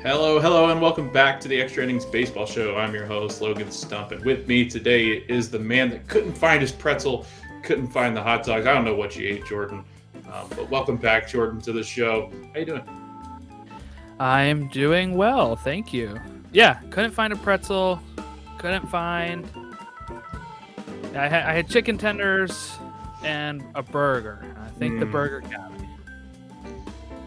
Hello, and welcome back to the Extra Innings Baseball Show. I'm your host, Logan Stump, and with me today is the man that couldn't find his pretzel, couldn't find the hot dogs. I don't know what you ate, Jordan, but welcome back, Jordan, to the show. How you doing? I'm doing well, thank you. Yeah, couldn't find a pretzel, couldn't find... I had chicken tenders and a burger. I think the burger got me.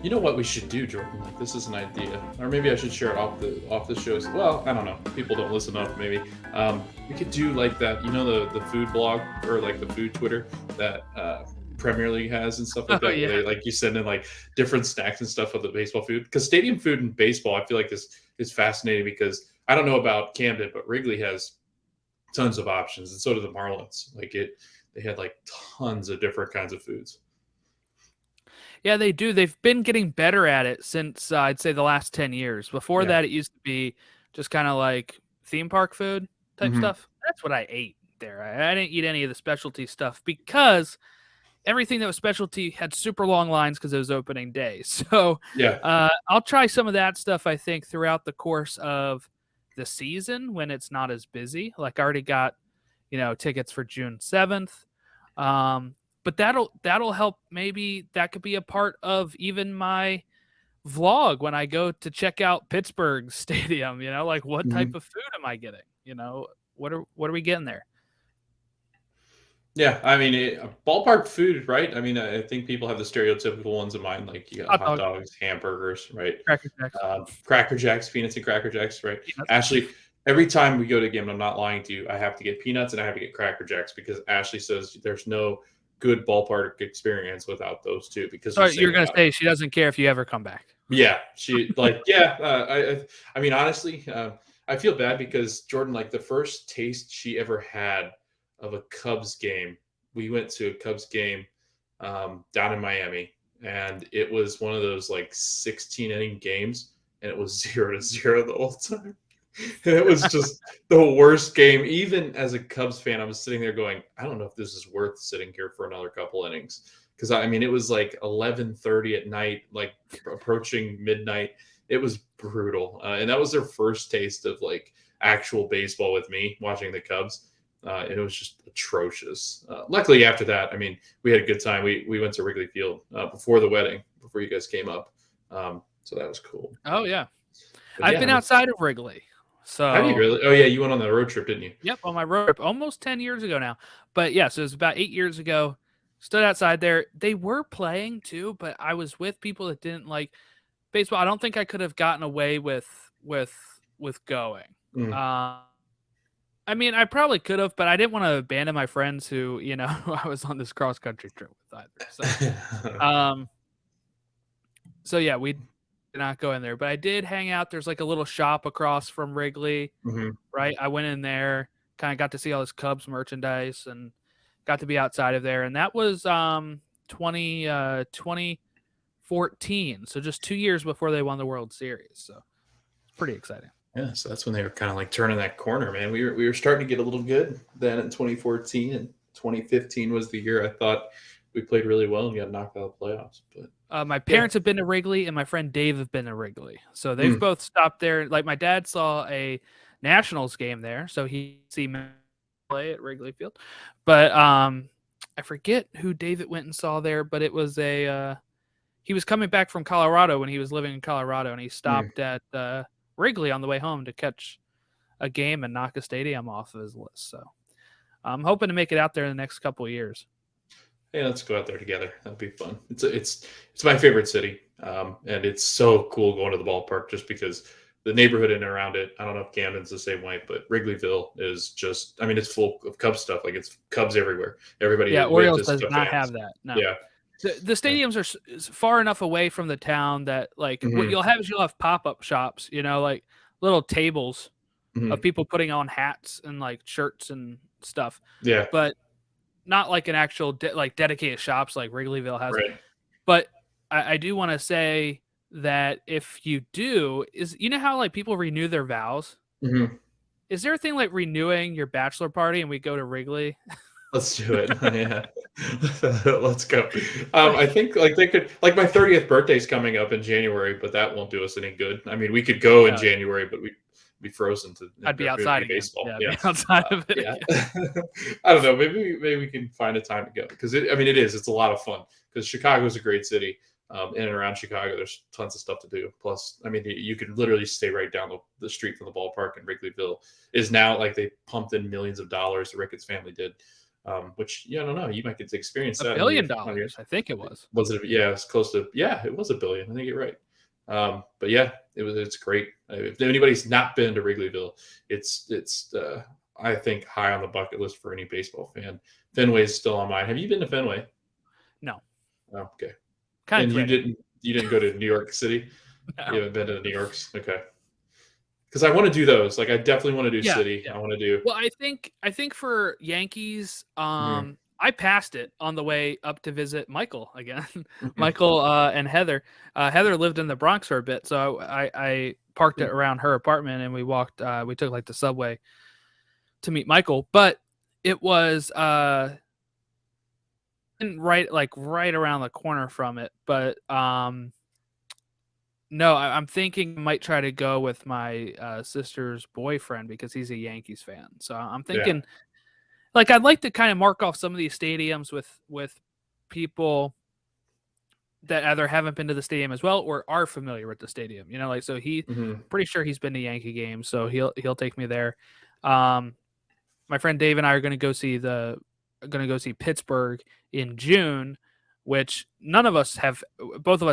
You know what we should do, Jordan? Like, this is an idea, or maybe I show it off the shows. Well, I don't know. People don't listen enough. Maybe we could do like that. You know, the food blog or like the food Twitter that Premier League has and stuff like that. Yeah. Where they, like, you send in like different snacks and stuff of the baseball food. Because stadium food in baseball, I feel like is fascinating because I don't know about Camden, but Wrigley has tons of options, and so do the Marlins. They had like tons of different kinds of foods. Yeah, they do. They've been getting better at it since I'd say the last 10 years. Before that, it used to be just kind of like theme park food type stuff. That's what I ate there. I didn't eat any of the specialty stuff because everything that was specialty had super long lines because it was opening day. So I'll try some of that stuff, I think, throughout the course of the season when it's not as busy. Like I already got, tickets for June 7th. But that'll help. Maybe that could be a part of even my vlog when I go to check out Pittsburgh Stadium. Like what type of food am I getting? What are we getting there? Yeah, I mean, ballpark food, right? I mean, I think people have the stereotypical ones in mind, like you got hot dogs, hamburgers, right? Cracker Jacks, peanuts and Cracker Jacks, right? Ashley, every time we go to a game, I'm not lying to you, I have to get peanuts and I have to get Cracker Jacks because Ashley says there's no good ballpark experience without those two. Because you're going to say she doesn't care if you ever come back. Yeah, she I mean, honestly, I feel bad because Jordan, like the first taste she ever had of a Cubs game, we went to a Cubs game down in Miami, and it was one of those like 16 inning games, and it was 0-0 the whole time. And it was just the worst game. Even as a Cubs fan, I was sitting there going, I don't know if this is worth sitting here for another couple innings. Because, I mean, it was like 11:30 at night, like approaching midnight. It was brutal. And that was their first taste of like actual baseball with me watching the Cubs. And it was just atrocious. Luckily, after that, I mean, we had a good time. We went to Wrigley Field before the wedding, before you guys came up. So that was cool. Oh, yeah. I've been outside of Wrigley. So, have you really? Oh, yeah, you went on the road trip, didn't you? Yep, on my road trip, almost 10 years ago now. But, yeah, so it was about 8 years ago. Stood outside there. They were playing, too, but I was with people that didn't like baseball. I don't think I could have gotten away with going. I mean, I probably could have, but I didn't want to abandon my friends who, I was on this cross-country trip with either. So yeah, we did not go in there, but I did hang out. There's like a little shop across from Wrigley, right? I went in there, kind of got to see all this Cubs merchandise and got to be outside of there. And that was 2014. So just 2 years before they won the World Series. So it's pretty exciting. Yeah, so that's when they were kind of like turning that corner, man. We were starting to get a little good then in 2014, and 2015 was the year I thought we played really well and got knocked out of the playoffs. But my parents have been to Wrigley, and my friend Dave have been to Wrigley, so they've both stopped there. Like my dad saw a Nationals game there, so he see me play at Wrigley Field. But I forget who David went and saw there, but it was he was coming back from Colorado when he was living in Colorado, and he stopped at Wrigley on the way home to catch a game and knock a stadium off of his list. So I'm hoping to make it out there in the next couple of years. Hey, let's go out there together. That'd be fun. It's my favorite city, and it's so cool going to the ballpark just because the neighborhood in and around it. I don't know if Camden's the same way, but Wrigleyville is just. I mean, it's full of Cubs stuff. Like it's Cubs everywhere. Everybody. Yeah, Orioles does not have that. No. Yeah. The stadiums are far enough away from the town that like what you'll have pop-up shops, like little tables of people putting on hats and like shirts and stuff. Yeah. But not like an actual dedicated shops like Wrigleyville has. Right. But I do want to say that if you do, how like people renew their vows? Is there a thing like renewing your bachelor party and we go to Wrigley? Let's do it. Yeah. Let's go. I think like they could like my 30th birthday's coming up in January, but that won't do us any good. I mean, we could go in No, January, but we'd be frozen to I'd be it'd outside be again. baseball. Yeah, I'd Yeah. be outside of it Yeah. again. I don't know. Maybe we can find a time to go because I mean, it's a lot of fun because Chicago's a great city. In and around Chicago, there's tons of stuff to do. Plus, I mean, you could literally stay right down the street from the ballpark in Wrigleyville. Is now like they pumped in millions of dollars. The Ricketts family did, which I don't know. You might get to experience $1 that billion, I think it was. Was it? Yeah, it's close to. Yeah, it was $1 billion. I think you're right. But yeah, it's great. If anybody's not been to Wrigleyville, it's I think high on the bucket list for any baseball fan. Fenway is still on mine. Have you been to Fenway? No. Oh, okay. Kind And of you didn't go to New York City? No. You haven't been to New York's? Okay. Because I want to do those. Like I definitely want to do City. Yeah. I want to do. Well, I think for Yankees, Mhm. I passed it on the way up to visit Michael again. Mhm. Michael and Heather. Heather lived in the Bronx for a bit, so I parked it around her apartment and we walked. We took like the subway to meet Michael, but it was right around the corner from it. But no, I'm thinking I might try to go with my sister's boyfriend because he's a Yankees fan. So I'm thinking, like, I'd like to kind of mark off some of these stadiums with people that either haven't been to the stadium as well or are familiar with the stadium. You know, like so pretty sure he's been to Yankee games, so he'll take me there. My friend Dave and I are going to go see Pittsburgh in June, which both of us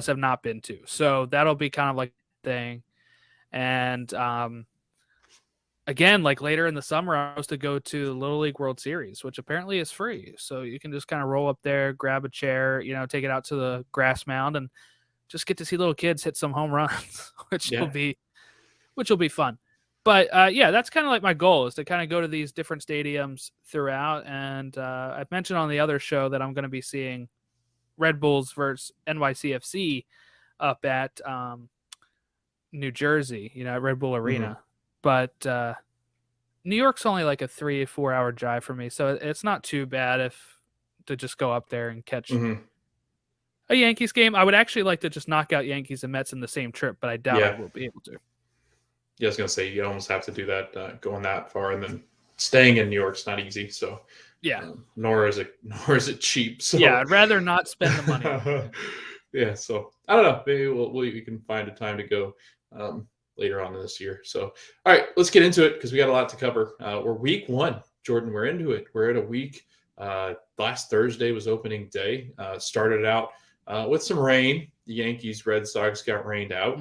have not been to. So that'll be kind of like a thing. And again, like later in the summer, I was to go to the Little League World Series, which apparently is free. So you can just kind of roll up there, grab a chair, take it out to the grass mound and just get to see little kids hit some home runs, which will be fun. But yeah, that's kind of like my goal is to kind of go to these different stadiums throughout. And I've mentioned on the other show that I'm going to be seeing Red Bulls versus NYCFC up at New Jersey, at Red Bull Arena. But New York's only like a 3-4 hour drive for me. So it's not too bad to just go up there and catch a Yankees game. I would actually like to just knock out Yankees and Mets in the same trip, but I doubt I will be able to. Yeah, I was gonna say you almost have to do that going that far, and then staying in New York's not easy. So yeah, nor is it cheap. So yeah, I'd rather not spend the money. Yeah, so I don't know. Maybe we can find a time to go later on this year. So all right, let's get into it because we got a lot to cover. We're week 1, Jordan. We're into it. We're at a week. Last Thursday was opening day. Started out with some rain. The Yankees, Red Sox got rained out.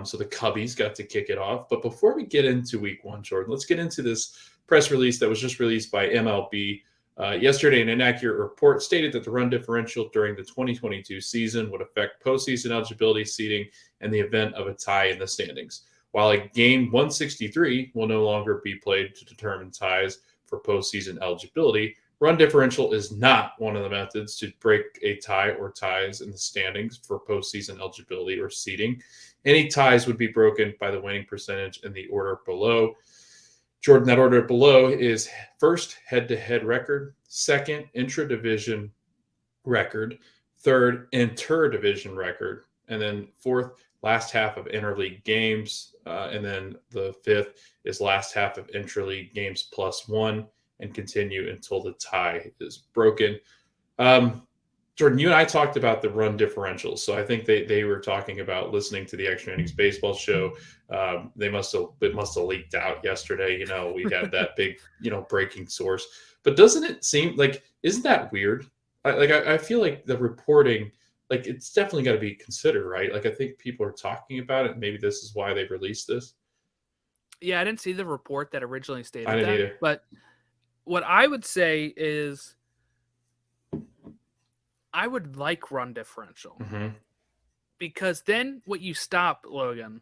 So the Cubbies got to kick it off. But before we get into week 1, Jordan, let's get into this press release that was just released by MLB. Yesterday, an inaccurate report stated that the run differential during the 2022 season would affect postseason eligibility seeding in the event of a tie in the standings. While a game 163 will no longer be played to determine ties for postseason eligibility, run differential is not one of the methods to break a tie or ties in the standings for postseason eligibility or seeding. Any ties would be broken by the winning percentage in the order below. Jordan, that order below is first head-to-head record, second intra-division record, third inter-division record, and then fourth last half of interleague games, and then the fifth is last half of intra-league games plus 1. And continue until the tie is broken. Jordan, you and I talked about the run differentials. So I think they were talking about listening to the Extra Innings baseball show. It must have leaked out yesterday. We had that big, breaking source. But doesn't it seem like, isn't that weird? I feel like the reporting, like it's definitely got to be considered, right? Like I think people are talking about it. Maybe this is why they've released this. Yeah, I didn't see the report that originally stated I didn't that, either. but what I would say is I would like run differential because then what you stop, Logan,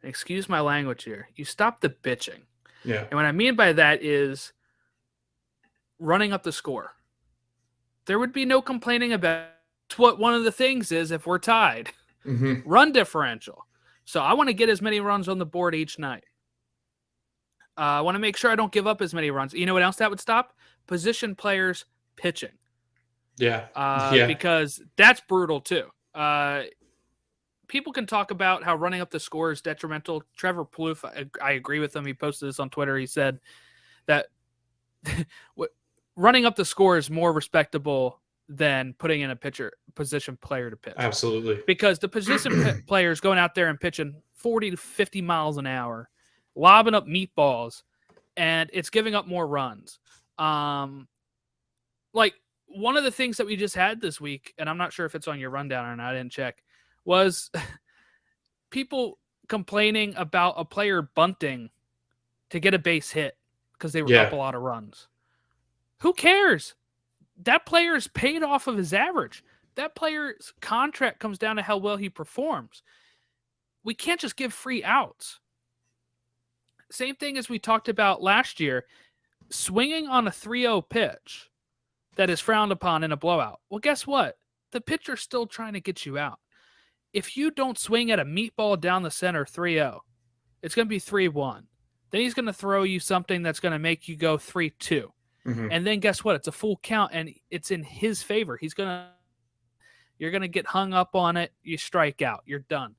excuse my language here, you stop the bitching. Yeah. And what I mean by that is running up the score. There would be no complaining about what one of the things is if we're tied. Run differential. So I want to get as many runs on the board each night. I want to make sure I don't give up as many runs. You know what else that would stop? Position players pitching. Yeah. Yeah. Because that's brutal too. People can talk about how running up the score is detrimental. Trevor Plouffe, I agree with him. He posted this on Twitter. He said that running up the score is more respectable than putting in a position player to pitch. Absolutely. Because the position players going out there and pitching 40 to 50 miles an hour, lobbing up meatballs, and it's giving up more runs. Like one of the things that we just had this week, and I'm not sure if it's on your rundown or not, I didn't check, was people complaining about a player bunting to get a base hit because they were up a lot of runs. Who cares? That player is paid off of his average. That player's contract comes down to how well he performs. We can't just give free outs. Same thing as we talked about last year, swinging on a 3-0 pitch that is frowned upon in a blowout. Well, guess what? The pitcher's still trying to get you out. If you don't swing at a meatball down the center 3-0, it's going to be 3-1. Then he's going to throw you something that's going to make you go 3-2. Mm-hmm. And then guess what? It's a full count, and it's in his favor. You're going to get hung up on it. You strike out. You're done.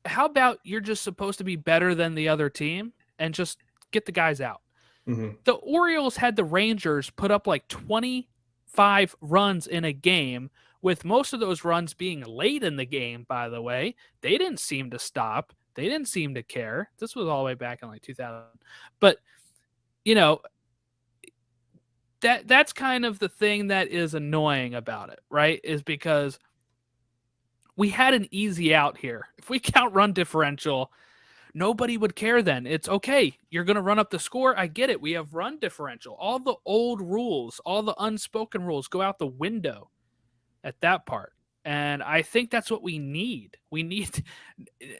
How about you're just supposed to be better than the other team and just get the guys out? Mm-hmm. The Orioles had the Rangers put up like 25 runs in a game, with most of those runs being late in the game, by the way. They didn't seem to stop. They didn't seem to care. This was all the way back in like 2000. But, you know, that's kind of the thing that is annoying about it, right? Is because we had an easy out here. If we count run differential, nobody would care then. It's okay. You're going to run up the score. I get it. We have run differential. All the old rules, all the unspoken rules go out the window at that part. And I think that's what we need.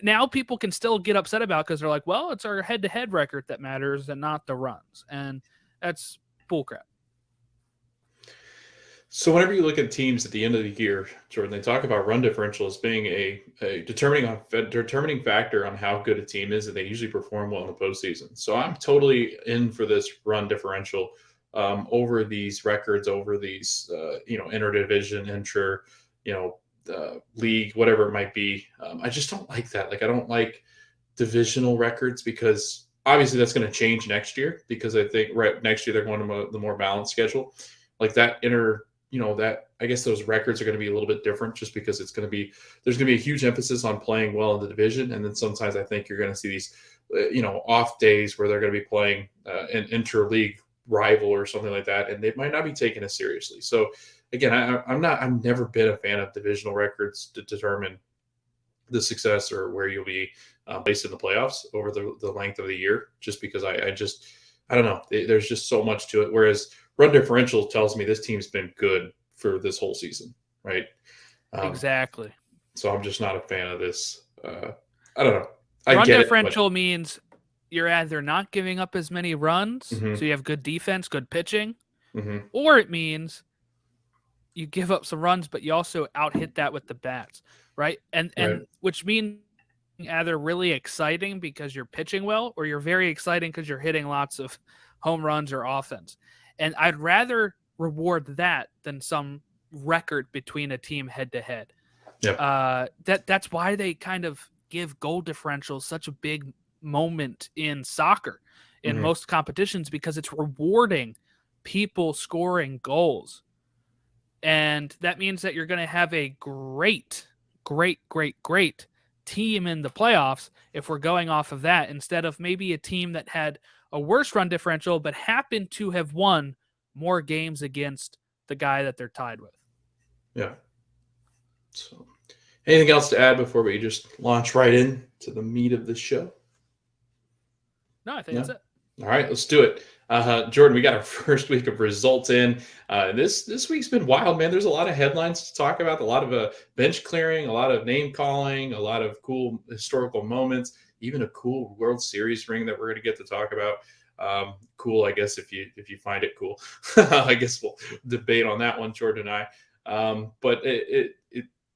Now people can still get upset about because they're like, well, it's our head-to-head record that matters and not the runs. And that's bullcrap. So whenever you look at teams at the end of the year, Jordan, they talk about run differential as being a determining factor on how good a team is, and they usually perform well in the postseason. So I'm totally in for this run differential over these records, over these interdivision, intra, league, whatever it might be. I just don't like that. Like I don't like divisional records because obviously that's going to change next year because I think next year they're going to the more balanced schedule. Like that I guess those records are going to be a little bit different just because there's going to be a huge emphasis on playing well in the division. And then sometimes I think you're going to see these, off days where they're going to be playing an interleague rival or something like that. And they might not be taken as seriously. So again, I've never been a fan of divisional records to determine the success or where you'll be placed in the playoffs over the length of the year, just because I don't know. There's just so much to it. Whereas run differential tells me this team's been good for this whole season, right? Exactly. So I'm just not a fan of this. I don't know. Run differential means you're either not giving up as many runs, mm-hmm. so you have good defense, good pitching, mm-hmm. or it means you give up some runs, but you also out-hit that with the bats, right? And which means either really exciting because you're pitching well, or you're very exciting because you're hitting lots of home runs or offense. And I'd rather reward that than some record between a team head-to-head. Yep. That's why they kind of give goal differentials such a big moment in soccer, in mm-hmm. most competitions, because it's rewarding people scoring goals. And that means that you're going to have a great team in the playoffs if we're going off of that, instead of maybe a team that had a worse run differential but happened to have won more games against the guy that they're tied with. Yeah. So anything else to add before we just launch right in to the meat of the show? No, I think that's it. All right, let's do it. Jordan, we got our first week of results in. This week's been wild, man. There's a lot of headlines to talk about, a lot of bench clearing, a lot of name calling, a lot of cool historical moments, even a cool World Series ring that we're going to get to talk about. Cool, I guess, if you find it cool. I guess we'll debate on that one, Jordan and I. But it's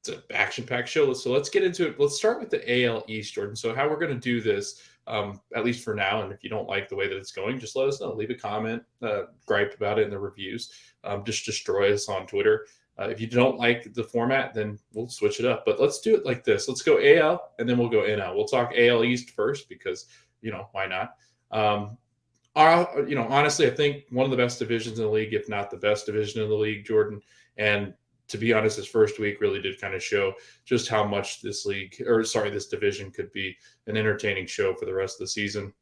an action-packed show. So let's get into it. Let's start with the AL East, Jordan. So how we're going to do this, at least for now. And if you don't like the way that it's going, just let us know. Leave a comment, gripe about it in the reviews. Just destroy us on Twitter. If you don't like the format, then we'll switch it up. But let's do it like this. Let's go AL, and then we'll go NL. We'll talk AL East first because, why not? Honestly, I think one of the best divisions in the league, if not the best division in the league, Jordan. And to be honest, this first week really did kind of show just how much this division could be an entertaining show for the rest of the season.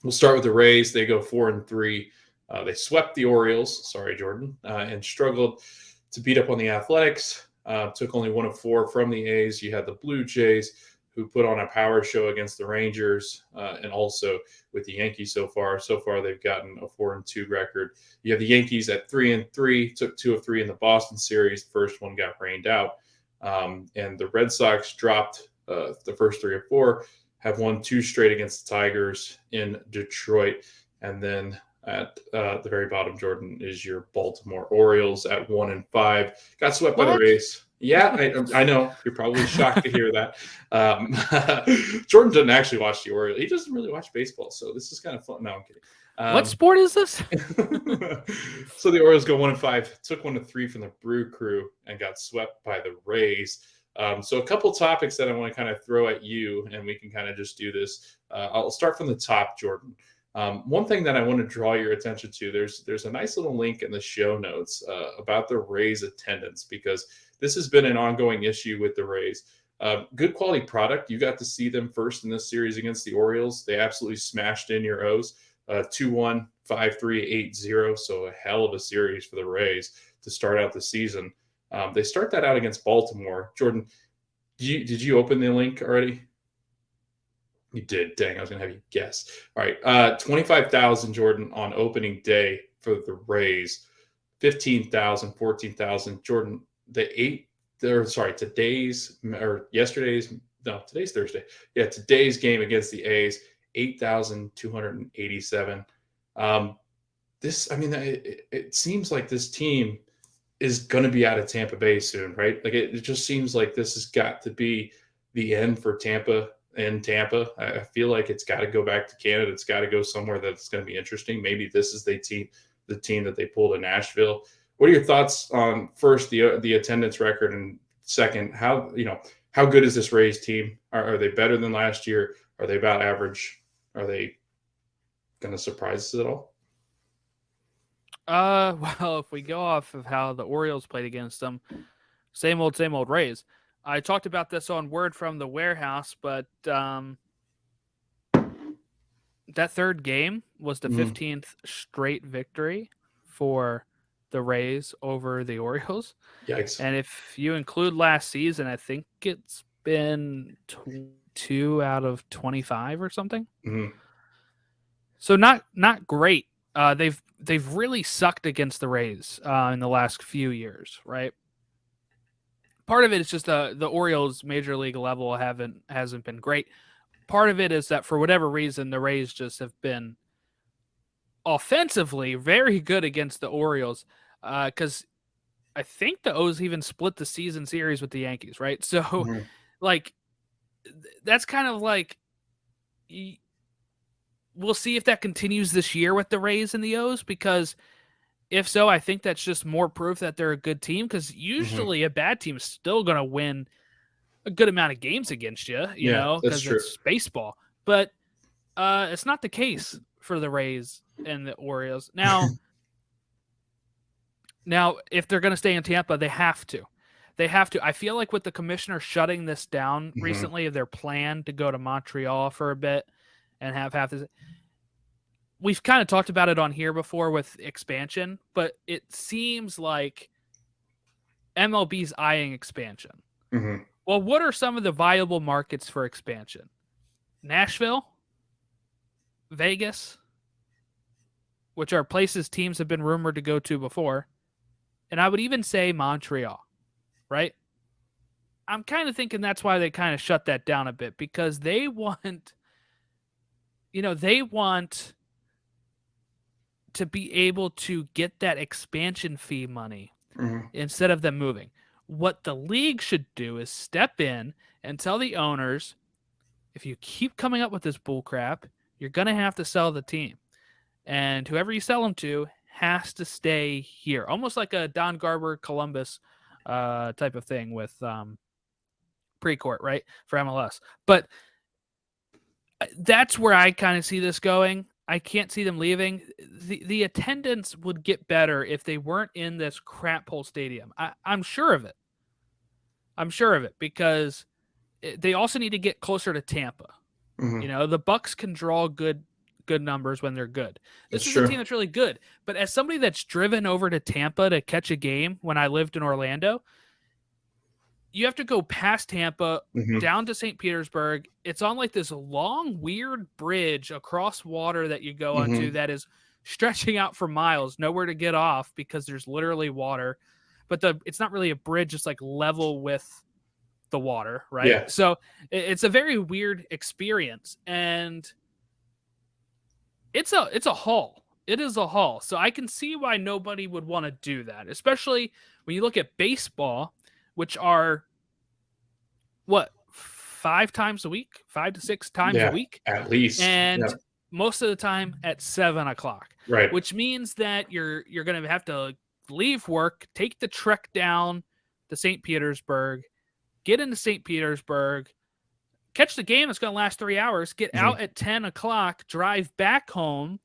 We'll start with the Rays. They go 4-3. They swept the Orioles. Sorry, Jordan, and struggled to beat up on the Athletics. Took only 1 of 4 from the A's. You had the Blue Jays, who put on a power show against the Rangers, and also with the Yankees so far. So far, they've gotten a 4-2 record. You have the Yankees at 3-3, took 2 of 3 in the Boston series. The first one got rained out. And the Red Sox dropped the first 3 of 4, have won 2 straight against the Tigers in Detroit. And then at the very bottom, Jordan, is your Baltimore Orioles at 1-5. Got swept by the Rays. Yeah, I know. You're probably shocked to hear that. Jordan doesn't actually watch the Orioles. He doesn't really watch baseball, so this is kind of fun. No, I'm kidding. What sport is this? So the Orioles go 1-5. Took 1 of 3 from the Brew Crew and got swept by the Rays. So a couple topics that I want to kind of throw at you, and we can kind of just do this. I'll start from the top, Jordan. One thing that I want to draw your attention to, there's a nice little link in the show notes about the Rays attendance, because this has been an ongoing issue with the Rays. Good quality product. You got to see them first in this series against the Orioles. They absolutely smashed in your O's, 2-1, 5-3, 8-0. So a hell of a series for the Rays to start out the season. They start that out against Baltimore. Jordan, did you open the link already? You did. Dang, I was going to have you guess. All right. 25,000, Jordan, on opening day for the Rays. 15,000, 14,000. Jordan, today's Thursday. Yeah, today's game against the A's, 8,287. It seems like this team is going to be out of Tampa Bay soon, right? Like it just seems like this has got to be the end for Tampa. In Tampa, I feel like it's got to go back to Canada. It's got to go somewhere that's going to be interesting. Maybe this is the team that they pulled in Nashville. What are your thoughts on first the attendance record, and second, how good is this Rays team? Are they better than last year? Are they about average? Are they going to surprise us at all? Well, if we go off of how the Orioles played against them, same old Rays. I talked about this on Word from the Warehouse, but that third game was the 15th straight victory for the Rays over the Orioles. Yikes. And if you include last season, I think it's been 2 out of 25 or something. Mm-hmm. So not great. They've really sucked against the Rays in the last few years, right? Part of it is just the Orioles major league level hasn't been great. Part of it is that for whatever reason, the Rays just have been offensively very good against the Orioles, because I think the O's even split the season series with the Yankees, right? So like that's kind of like, we'll see if that continues this year with the Rays and the O's, because if so, I think that's just more proof that they're a good team, because usually a bad team is still going to win a good amount of games against you, because it's baseball. But it's not the case for the Rays and the Orioles. Now, if they're going to stay in Tampa, they have to. I feel like with the commissioner shutting this down recently, their plan to go to Montreal for a bit and have half this. We've kind of talked about it on here before with expansion, but it seems like MLB's eyeing expansion. Well, what are some of the viable markets for expansion? Nashville, Vegas, which are places teams have been rumored to go to before. And I would even say Montreal, right? I'm kind of thinking that's why they kind of shut that down a bit, because they want to be able to get that expansion fee money instead of them moving. What the league should do is step in and tell the owners, if you keep coming up with this bull crap, you're going to have to sell the team. And whoever you sell them to has to stay here. Almost like a Don Garber Columbus type of thing with Precourt, right? For MLS. But that's where I kind of see this going. I can't see them leaving. The attendance would get better if they weren't in this crap hole stadium. I'm sure of it. I'm sure of it because they also need to get closer to Tampa. Mm-hmm. The Bucks can draw good numbers when they're good. This That's is true. a team that's really good. But as somebody that's driven over to Tampa to catch a game when I lived in Orlando, you have to go past Tampa, down to St. Petersburg. It's on like this long, weird bridge across water that you go onto that is stretching out for miles, nowhere to get off because there's literally water. But it's not really a bridge, it's like level with the water, right? Yeah. So it's a very weird experience, and it's a haul. It is a haul. So I can see why nobody would want to do that, especially when you look at baseball, which are what, 5 times a week, 5 to 6 times a week, at least, and most of the time at 7:00, right? Which means that you're going to have to leave work, take the trek down to St. Petersburg, get into St. Petersburg, catch the game that's going to last 3 hours, get out at 10:00, drive back home.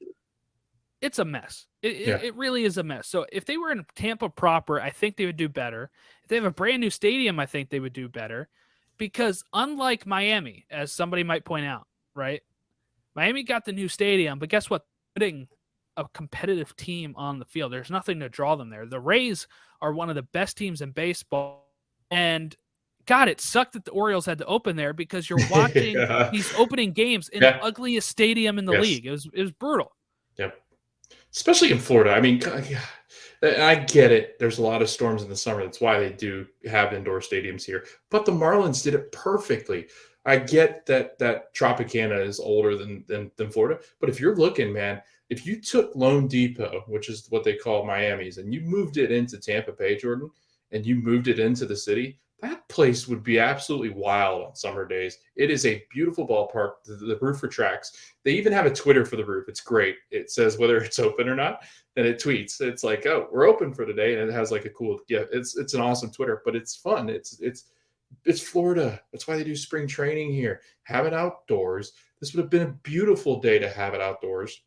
It's a mess. It really is a mess. So if they were in Tampa proper, I think they would do better. If they have a brand new stadium, I think they would do better. Because unlike Miami, as somebody might point out, right? Miami got the new stadium, but guess what? Putting a competitive team on the field. There's nothing to draw them there. The Rays are one of the best teams in baseball. And God, it sucked that the Orioles had to open there because you're watching these opening games in the ugliest stadium in the league. It was brutal. Yep. Especially in Florida. I mean, I get it. There's a lot of storms in the summer. That's why they do have indoor stadiums here. But the Marlins did it perfectly. I get that Tropicana is older than Florida. But if you're looking, man, if you took Lone Depot, which is what they call Miami's, and you moved it into Tampa Bay, Jordan, and you moved it into the city, that place would be absolutely wild on summer days. It is a beautiful ballpark. The roof retracts. They even have a Twitter for the roof. It's great. It says whether it's open or not, and it tweets. It's like, oh, we're open for today, and it has like a cool, it's an awesome Twitter, but it's fun. It's Florida. That's why they do spring training here. Have it outdoors. This would have been a beautiful day to have it outdoors.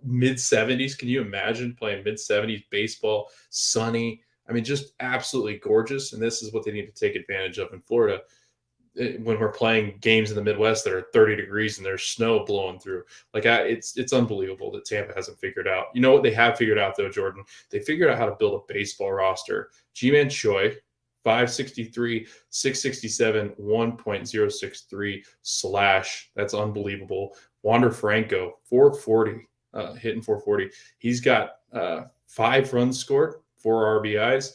Mid 70s. Can you imagine playing mid 70s baseball, sunny? I mean, just absolutely gorgeous. And this is what they need to take advantage of in Florida when we're playing games in the Midwest that are 30 degrees and there's snow blowing through. It's unbelievable that Tampa hasn't figured out. You know what they have figured out, though, Jordan? They figured out how to build a baseball roster. G-Man Choi, 563, 667, 1.063 / that's unbelievable. Wander Franco, 440, hitting 440. He's got 5 runs scored, 4 RBIs.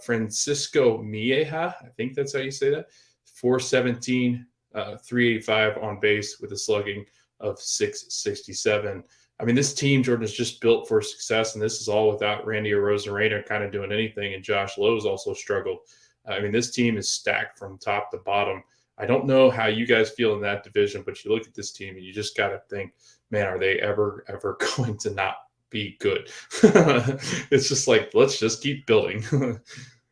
Francisco Mieja, I think that's how you say that, 417, 385 on base with a slugging of 667. I mean, this team, Jordan, is just built for success, and this is all without Randy Arozarena kind of doing anything, and Josh Lowe's also struggled. I mean, this team is stacked from top to bottom. I don't know how you guys feel in that division, but you look at this team and you just got to think, man, are they ever going to not be good? It's just like, let's just keep building.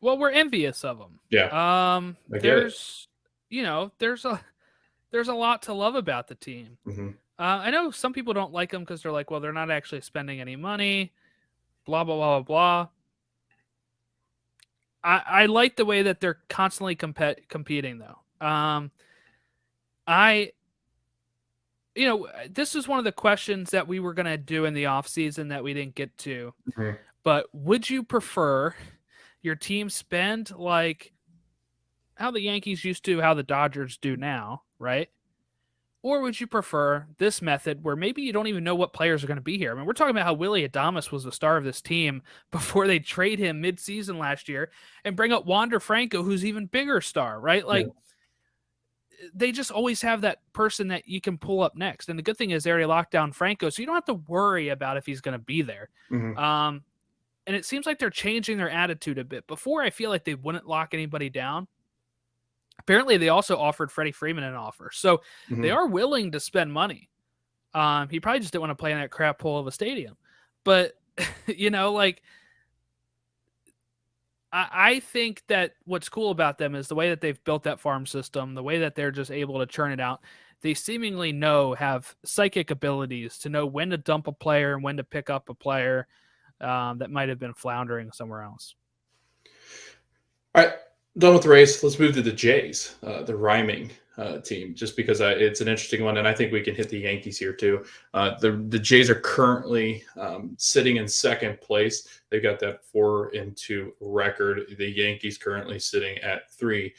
Well, we're envious of them. Yeah. There's a lot to love about the team. Mm-hmm. I know some people don't like them because they're like, well, they're not actually spending any money, blah, blah, blah, blah, blah. I like the way that they're constantly competing, though. This is one of the questions that we were going to do in the offseason that we didn't get to. Mm-hmm. But would you prefer your team spend like how the Yankees used to, how the Dodgers do now, right? Or would you prefer this method where maybe you don't even know what players are going to be here? I mean, we're talking about how Willie Adames was the star of this team before they trade him mid-season last year and bring up Wander Franco, who's even bigger star, right? Like, they just always have that person that you can pull up next. And the good thing is they already locked down Franco, so you don't have to worry about if he's going to be there. Mm-hmm. And it seems like they're changing their attitude a bit. Before, I feel like they wouldn't lock anybody down. Apparently, they also offered Freddie Freeman an offer. So they are willing to spend money. He probably just didn't want to play in that crap hole of a stadium. But, I think that what's cool about them is the way that they've built that farm system, the way that they're just able to churn it out. They seemingly have psychic abilities to know when to dump a player and when to pick up a player that might have been floundering somewhere else. All right, done with the race. Let's move to the Jays, the rhyming team, just because it's an interesting one, and I think we can hit the Yankees here too. The Jays are currently sitting in second place. They've got that 4-2 record. The Yankees currently sitting at 3-3.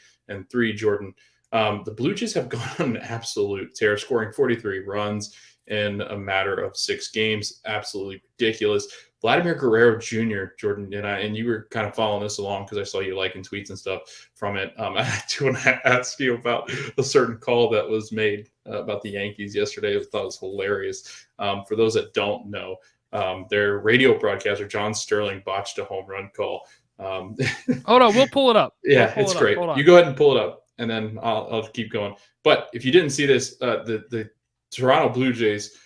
Jordan, the Blue Jays have gone on an absolute tear, scoring 43 runs in a matter of 6 games. Absolutely ridiculous. Vladimir Guerrero Jr., Jordan, and you were kind of following this along because I saw you liking tweets and stuff from it. I do want to ask you about a certain call that was made about the Yankees yesterday. I thought it was hilarious. For those that don't know, their radio broadcaster, John Sterling, botched a home run call. Hold on, we'll pull it up. Yeah, it's great. You go ahead and pull it up, and then I'll keep going. But if you didn't see this, the Toronto Blue Jays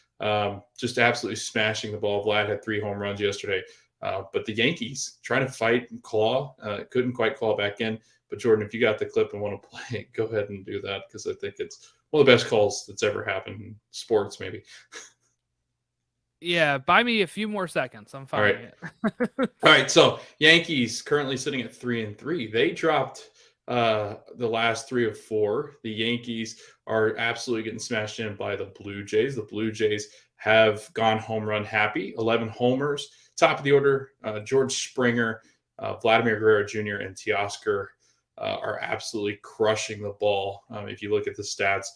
just absolutely smashing the ball. Vlad had 3 home runs yesterday. But the Yankees trying to fight and claw, couldn't quite claw back in. But Jordan, if you got the clip and want to play it, go ahead and do that because I think it's one of the best calls that's ever happened in sports, maybe. Yeah, buy me a few more seconds. I'm finding it. All right, so Yankees currently sitting at 3-3. They dropped the last 3 of 4. The Yankees are absolutely getting smashed in by the Blue Jays. The Blue Jays have gone home run happy, 11 homers. Top of the order, George Springer, Vladimir Guerrero Jr., and Teoscar are absolutely crushing the ball. If you look at the stats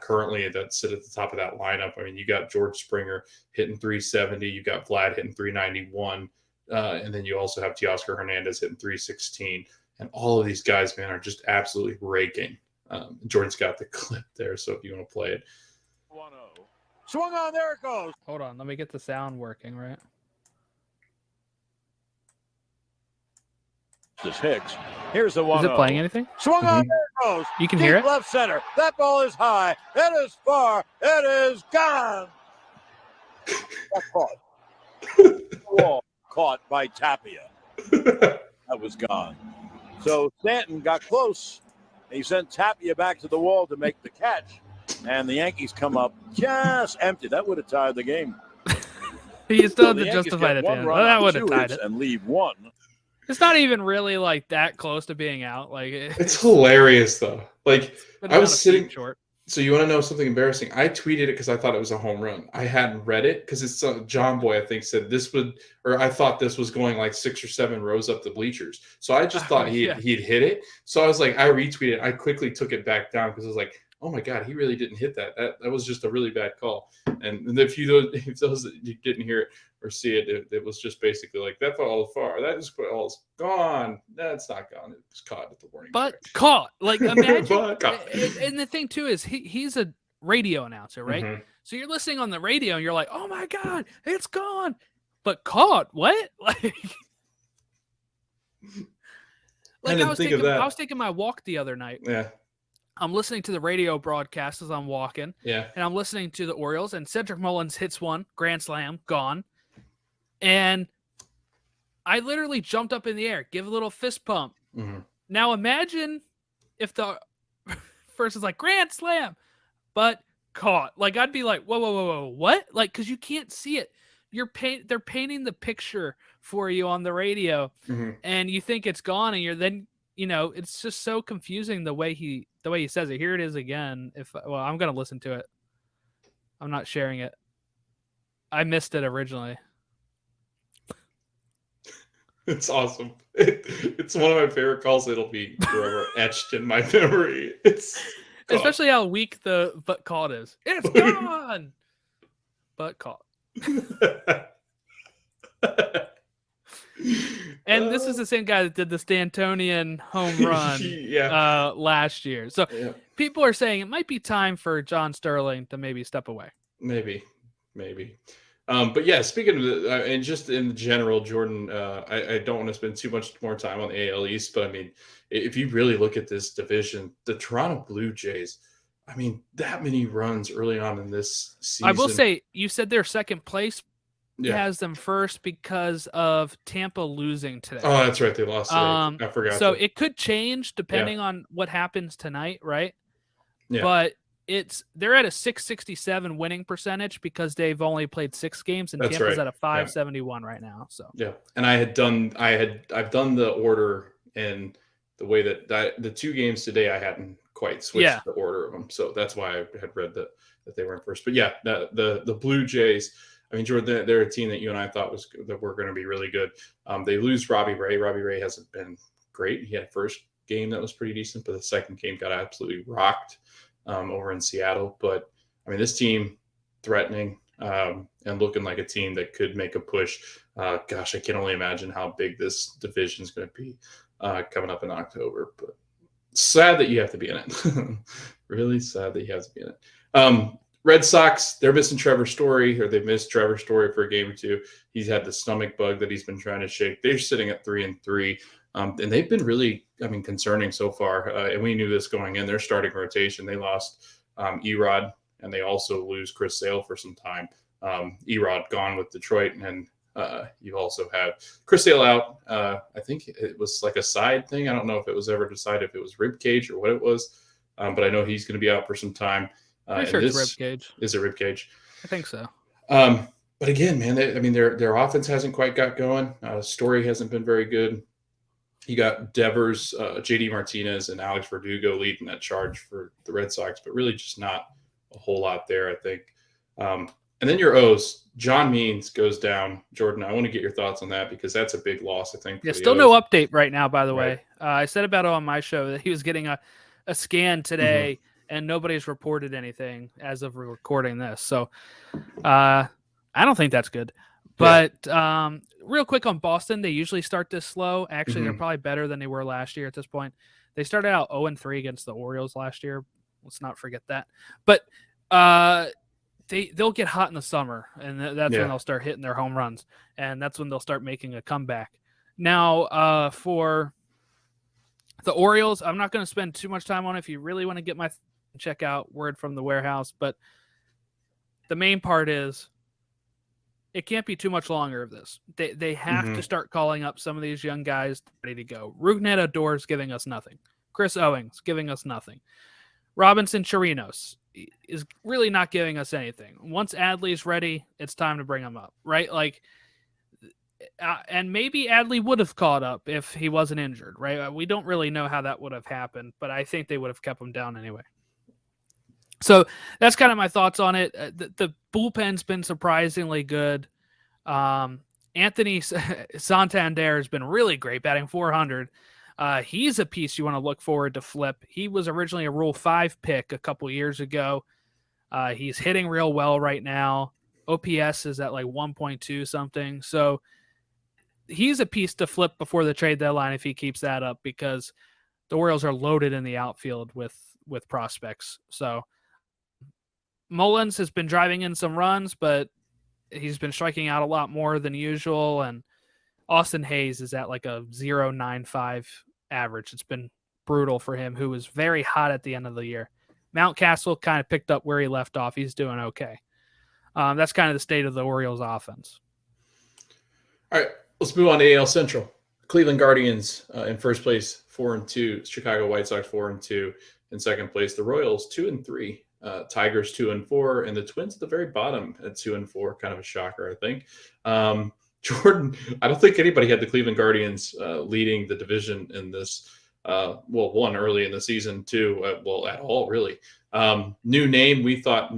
currently that sit at the top of that lineup, I mean, you got George Springer hitting 370, you got Vlad hitting 391, and then you also have Teoscar Hernandez hitting 316. And all of these guys, man, are just absolutely raking. Jordan's got the clip there, so if you want to play it. 1-0. Swung on, there it goes. Hold on, let me get the sound working, right? This Hicks. Here's the 1-0. Is it playing anything? Swung on, there it goes. You can Deep hear it? left center. That ball is high. It is far. It is gone. That's caught. Wall caught by Tapia. That was gone. So Stanton got close. He sent Tapia back to the wall to make the catch. And the Yankees come up just empty. That would have tied the game. You still have to justify it. That would have tied it. And leave one. It's not even really like that close to being out. Like it's hilarious though. Like I was sitting short. So you want to know something embarrassing? I tweeted it because I thought it was a home run. I hadn't read it because it's John Boy, I think, said this would, or I thought this was going like 6 or 7 rows up the bleachers. So I just thought he'd hit it. So I was like, I retweeted it. I quickly took it back down because I was like, oh my God, he really didn't hit that. That was just a really bad call. And if those that you didn't hear it or see it, it was just basically like that ball far. That is ball's gone. That's not gone. It was caught at the warning. But caught. Like imagine. And the thing too is he's a radio announcer, right? Mm-hmm. So you're listening on the radio and you're like, oh my God, it's gone. But caught. What? Like I was taking my walk the other night. Yeah. I'm listening to the radio broadcast as I'm walking. Yeah. And I'm listening to the Orioles, and Cedric Mullins hits one, grand slam, gone. And I literally jumped up in the air, give a little fist pump. Mm-hmm. Now imagine if the first is like grand slam, but caught. Like I'd be like, whoa, what? Like, because you can't see it. They're painting the picture for you on the radio, mm-hmm. and you think it's gone, and you're then. It's just so confusing the way he says it. Here it is again. I'm going to listen to it. I'm not sharing it. I missed it originally. It's awesome. It's one of my favorite calls. It'll be forever etched in my memory. It's especially how weak the but caught is. It's gone. But caught. And this is the same guy that did the Stantonian home run last year. So people are saying it might be time for John Sterling to maybe step away. Maybe. But yeah, speaking of and just in general, Jordan, I don't want to spend too much more time on the AL East, but I mean, if you really look at this division, the Toronto Blue Jays, I mean, that many runs early on in this season. I will say, you said they're second place. He Yeah. has them first because of Tampa losing today. Oh, that's right. They lost today. I forgot. So it could change depending on what happens tonight, right? Yeah. But they're at a 667 winning percentage because they've only played 6 games, and That's Tampa's right. at a 571 right now. So yeah, and I've done the order in the way that the 2 games today I hadn't quite switched the order of them, so that's why I had read that they were in first. But yeah, the Blue Jays. I mean, Jordan, they're a team that you and I thought that were going to be really good. They lose Robbie Ray. Robbie Ray hasn't been great. He had a first game that was pretty decent, but the second game got absolutely rocked over in Seattle. But I mean, this team threatening and looking like a team that could make a push. Gosh, I can only imagine how big this division is going to be coming up in October. But sad that you have to be in it. Really sad that you have to be in it. Red Sox, they're missing Trevor Story, or they missed Trevor Story for a game or two. He's had the stomach bug that he's been trying to shake. They're sitting at 3-3. And they've been really, concerning so far. And we knew this going in. Their starting rotation, they lost Erod, and they also lose Chris Sale for some time. Erod gone with Detroit, and you also have Chris Sale out. I think it was like a side thing. I don't know if it was ever decided if it was rib cage or what it was, but I know he's going to be out for some time. I'm sure it's rib cage. Is it rib cage? I think so. But again, man, their offense hasn't quite got going. Story hasn't been very good. You got Devers, JD Martinez, and Alex Verdugo leading that charge for the Red Sox, but really just not a whole lot there, I think. And then your O's, John Means goes down. Jordan, I want to get your thoughts on that because that's a big loss, I think. Yeah, still no update right now, by the way. I said about it on my show that he was getting a scan today, and nobody's reported anything as of recording this. So I don't think that's good. But real quick on Boston, they usually start this slow. Actually, they're probably better than they were last year at this point. They started out 0-3 against the Orioles last year. Let's not forget that. But they'll get hot in the summer, and that's when they'll start hitting their home runs, and that's when they'll start making a comeback. Now, for the Orioles, I'm not going to spend too much time on it. If you really want to get check out Word from the Warehouse, but the main part is it can't be too much longer of this. They have to start calling up some of these young guys ready to go. Rougned Odor's giving us nothing. Chris Owings giving us nothing. Robinson Chirinos is really not giving us anything. Once Adley's ready, it's time to bring him up, right? And maybe Adley would have caught up if he wasn't injured, right? We don't really know how that would have happened, but I think they would have kept him down anyway. So that's kind of my thoughts on it. The bullpen's been surprisingly good. Anthony Santander has been really great, batting 400. He's a piece you want to look forward to flip. He was originally a Rule 5 pick a couple years ago. He's hitting real well right now. OPS is at like 1.2 something. So he's a piece to flip before the trade deadline if he keeps that up, because the Orioles are loaded in the outfield with prospects. So Mullins has been driving in some runs, but he's been striking out a lot more than usual. And Austin Hayes is at like a 0.95 average. It's been brutal for him, who was very hot at the end of the year. Mountcastle kind of picked up where he left off. He's doing okay. That's kind of the state of the Orioles offense. All right, let's move on to AL Central. Cleveland Guardians in first place, 4-2. Chicago White Sox 4-2 in second place. The Royals 2-3. Tigers 2-4, and the Twins at the very bottom at 2-4. Kind of a shocker, I think. Jordan, I don't think anybody had the Cleveland Guardians leading the division in this. One early in the season, two, at all, really. New name, we thought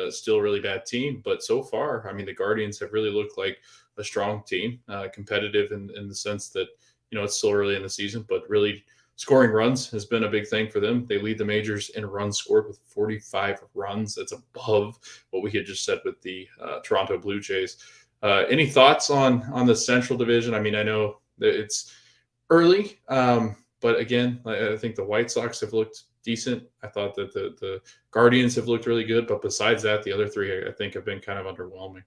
still a really bad team, but so far, I mean, the Guardians have really looked like a strong team, competitive in the sense that, it's still early in the season, but really scoring runs has been a big thing for them. They lead the majors in runs scored with 45 runs. That's above what we had just said with the Toronto Blue Jays. Any thoughts on the Central Division? I mean, I know that it's early, but again, I think the White Sox have looked decent. I thought that the Guardians have looked really good, but besides that, the other three I think have been kind of underwhelming.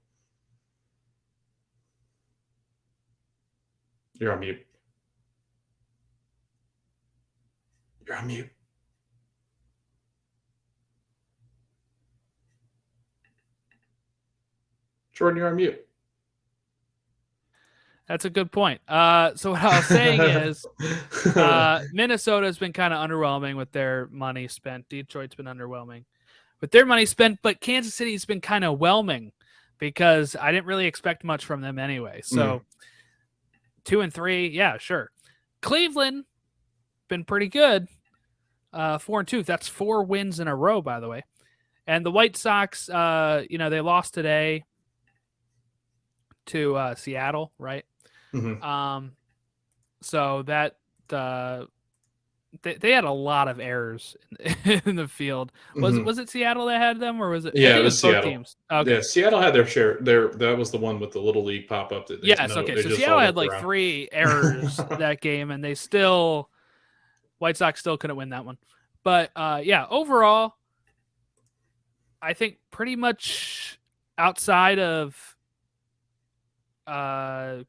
You're on mute. You're on mute. Jordan, you're on mute. That's a good point. So what I was saying is Minnesota's been kind of underwhelming with their money spent. Detroit's been underwhelming with their money spent, but Kansas City's been kind of whelming because I didn't really expect much from them anyway. So 2-3, yeah, sure. Cleveland been pretty good. 4-2. That's 4 wins in a row, by the way. And the White Sox, they lost today to Seattle, right? Mm-hmm. So that they had a lot of errors in the field. Was it Seattle that had them, or was it? Yeah, it was Seattle. Both teams. Okay. Yeah, Seattle had their share. That was the one with the little league pop up. That Okay. So Seattle had like 3 errors that game, and they still White Sox still couldn't win that one. But overall, I think pretty much outside of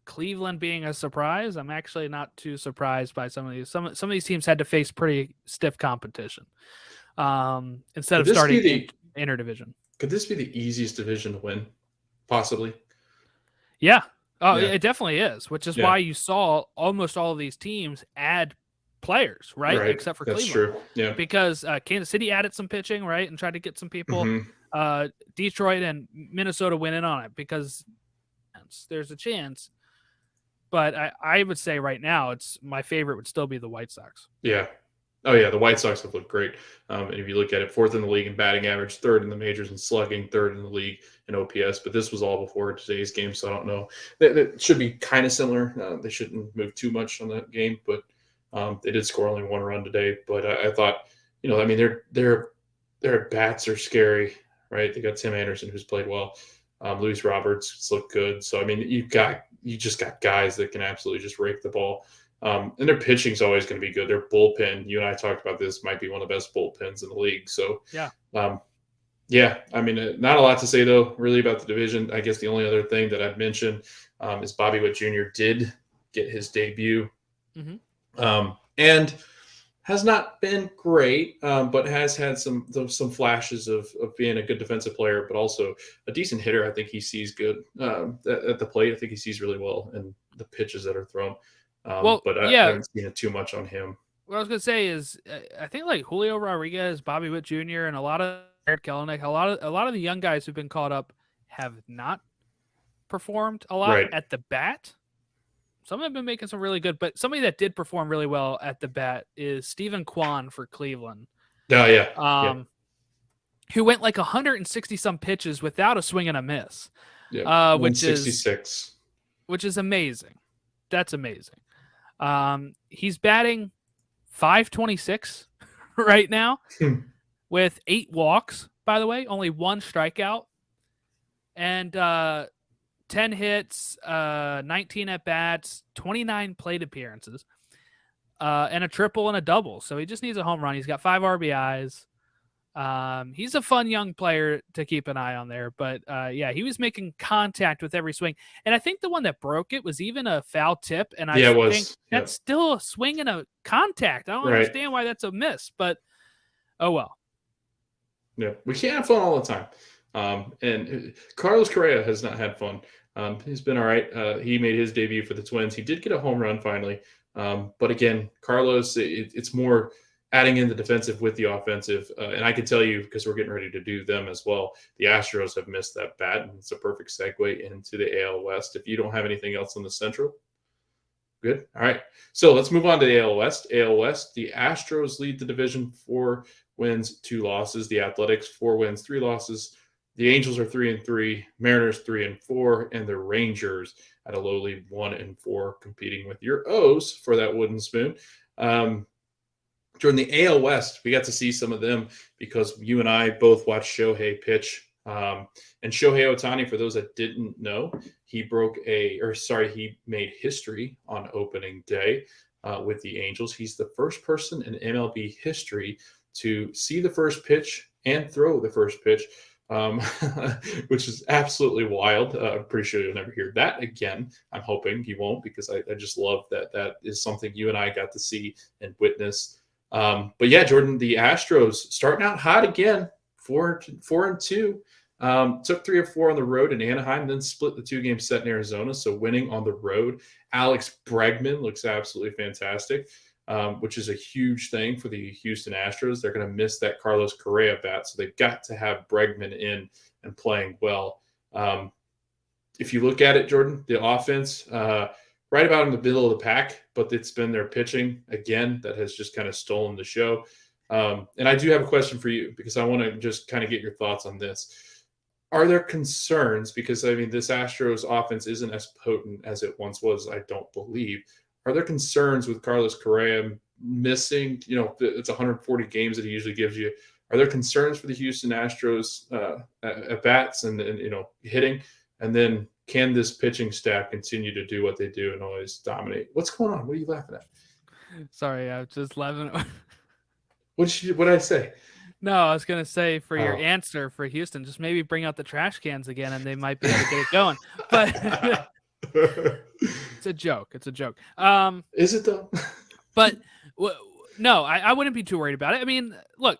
Cleveland being a surprise, I'm actually not too surprised by some of these. Some of these teams had to face pretty stiff competition instead of starting interdivision. Could this be the easiest division to win, possibly? Yeah. It definitely is, which is why you saw almost all of these teams add players, right? Except for Cleveland. That's true. Yeah. Because Kansas City added some pitching, right, and tried to get some people. Mm-hmm. Detroit and Minnesota went in on it because there's a chance. But I would say right now, my favorite would still be the White Sox. Yeah. Oh, yeah. The White Sox have looked great. And if you look at it, 4th in the league in batting average, 3rd in the majors in slugging, 3rd in the league in OPS. But this was all before today's game, so I don't know. That should be kind of similar. They shouldn't move too much on that game, but they did score only 1 run today. But I thought, their bats are scary, right? They got Tim Anderson, who's played well. Luis Roberts looked good. So, you just got guys that can absolutely just rake the ball. And their pitching's always going to be good. Their bullpen, you and I talked about this, might be one of the best bullpens in the league. So, not a lot to say, though, really about the division. I guess the only other thing that I'd mention is Bobby Witt Jr. did get his debut. Mm-hmm. And has not been great, but has had some flashes of being a good defensive player, but also a decent hitter. I think he sees good at the plate. I think he sees really well in the pitches that are thrown. But I haven't seen it too much on him. What I was going to say is I think like Julio Rodriguez, Bobby Witt Jr., and a lot of Eric Kelenic, a lot of the young guys who've been called up have not performed a lot at the bat. Some have been making some really good, but somebody that did perform really well at the bat is Stephen Kwan for Cleveland. Oh, yeah. Who went like 160 some pitches without a swing and a miss. Yeah. Which is 166. Which is amazing. That's amazing. He's batting .526 right now with 8 walks, by the way, only 1 strikeout. And 10 hits, 19 at-bats, 29 plate appearances, and a triple and a double. So he just needs a home run. He's got 5 RBIs. He's a fun young player to keep an eye on there. But, he was making contact with every swing. And I think the one that broke it was even a foul tip. And I think that's still a swing and a contact. I don't understand why that's a miss. But, oh, well. Yeah, we can't have fun all the time. And Carlos Correa has not had fun. He's been all right. He made his debut for the Twins. He did get a home run finally. But again, Carlos, it's more adding in the defensive with the offensive. And I can tell you, because we're getting ready to do them as well, the Astros have missed that bat. And it's a perfect segue into the AL West. If you don't have anything else on the Central, good. All right. So let's move on to the AL West. AL West, the Astros lead the division, 4 wins, 2 losses. The Athletics, 4 wins, 3 losses. The Angels are 3-3, Mariners 3-4, and the Rangers at a lowly 1-4, competing with your O's for that wooden spoon. During the AL West, we got to see some of them because you and I both watched Shohei pitch. And Shohei Ohtani, for those that didn't know, he made history on opening day with the Angels. He's the first person in MLB history to see the first pitch and throw the first pitch which is absolutely wild. I'm pretty sure you'll never hear that again. I'm hoping you won't, because I just love that. That is something you and I got to see and witness. But yeah, Jordan, the Astros starting out hot again, 4-2. Took 3 or 4 on the road in Anaheim, then split the 2-game set in Arizona. So winning on the road. Alex Bregman looks absolutely fantastic, which is a huge thing for the Houston Astros. They're going to miss that Carlos Correa bat, so they've got to have Bregman in and playing well. If you look at it, Jordan, the offense, right about in the middle of the pack, but it's been their pitching, again, that has just kind of stolen the show. And I do have a question for you, because I want to just kind of get your thoughts on this. Are there concerns? Because, I mean, this Astros offense isn't as potent as it once was, I don't believe. Are there concerns with Carlos Correa missing? It's 140 games that he usually gives you. Are there concerns for the Houston Astros at bats and hitting? And then can this pitching staff continue to do what they do and always dominate? What's going on? What are you laughing at? Sorry, I was just laughing. What did I say? No, I was going to say, for your answer for Houston, just maybe bring out the trash cans again and they might be able to get it going. But it's a joke. It's a joke. Is it though? But no, I wouldn't be too worried about it. I mean, look,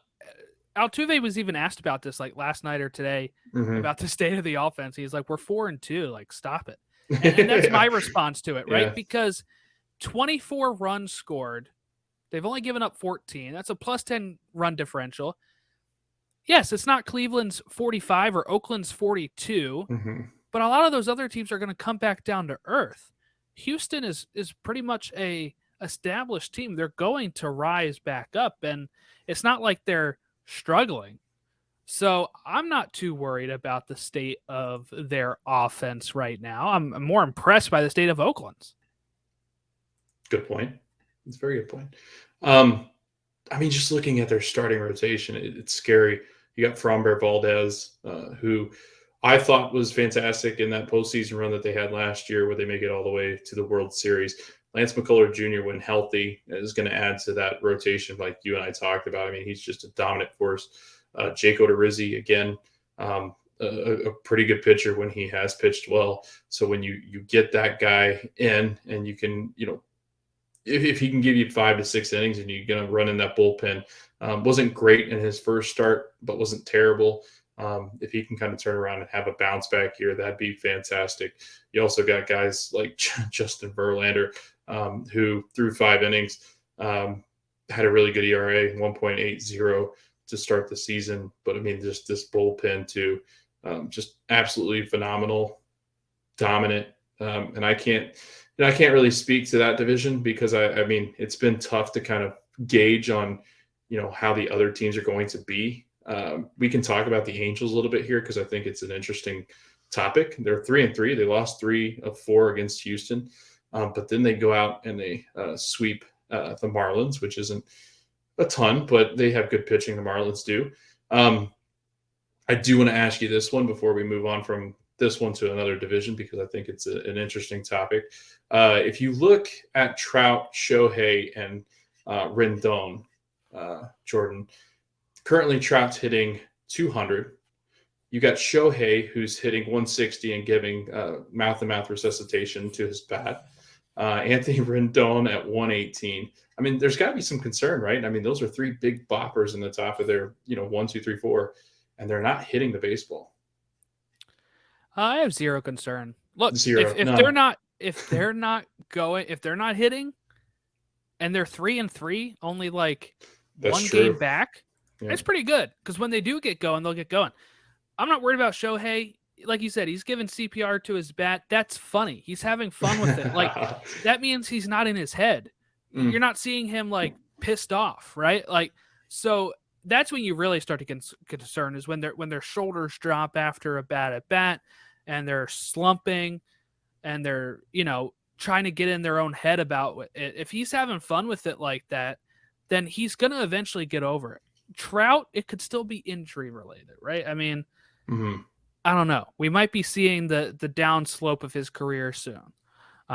Altuve was even asked about this like last night or today about the state of the offense. He's like, we're 4-2. Like, stop it. And that's my response to it, right? Yeah. Because 24 runs scored. They've only given up 14. That's a plus 10 run differential. Yes, it's not Cleveland's 45 or Oakland's 42, but a lot of those other teams are going to come back down to earth. Houston is pretty much a established team. They're going to rise back up, and it's not like they're struggling. So I'm not too worried about the state of their offense right now. I'm more impressed by the state of Oakland's. Good point. It's a very good point. I mean, just looking at their starting rotation, it's scary. You got Framber Valdez, who I thought was fantastic in that postseason run that they had last year, where they make it all the way to the World Series. Lance McCullers Jr., when healthy, is going to add to that rotation like you and I talked about. I mean, he's just a dominant force. Jake Odorizzi, again, a pretty good pitcher when he has pitched well. So when you get that guy in, and you can, if he can give you 5 to 6 innings and you're going to run in that bullpen, wasn't great in his first start, but wasn't terrible. If he can kind of turn around and have a bounce back here, that'd be fantastic. You also got guys like Justin Verlander, who through 5 innings had a really good ERA, 1.80 to start the season. But I mean, just this bullpen too, just absolutely phenomenal, dominant. And I can't really speak to that division, because I mean, it's been tough to kind of gauge on, how the other teams are going to be. We can talk about the Angels a little bit here, because I think it's an interesting topic. They're 3-3. They lost 3 of 4 against Houston, but then they go out and they sweep the Marlins, which isn't a ton, but they have good pitching. The Marlins do. I do want to ask you this one before we move on from this one to another division, because I think it's an interesting topic. If you look at Trout, Shohei, and Rendon, Jordan, currently Trout's hitting 200. You got Shohei, who's hitting 160 and giving mouth-to-mouth resuscitation to his bat. Anthony Rendon at 118. I mean, there's got to be some concern, right? I mean, those are 3 big boppers in the top of their, 1, 2, 3, 4, and they're not hitting the baseball. I have zero concern. Look, Zero. if they're not hitting, and they're 3-3, only like That's one true. game back, That's pretty good, because when they do get going, they'll get going. I'm not worried about Shohei. Like you said, he's giving CPR to his bat. That's funny. He's having fun with it. Like, that means he's not in his head. You're not seeing him like pissed off, right? Like, so that's when you really start to get concerned, is when their shoulders drop after a bad at bat, and they're slumping, and they're trying to get in their own head about it. If he's having fun with it like that, then he's gonna eventually get over it. Trout, it could still be injury related, right? I mean, I don't know. We might be seeing the down slope of his career soon,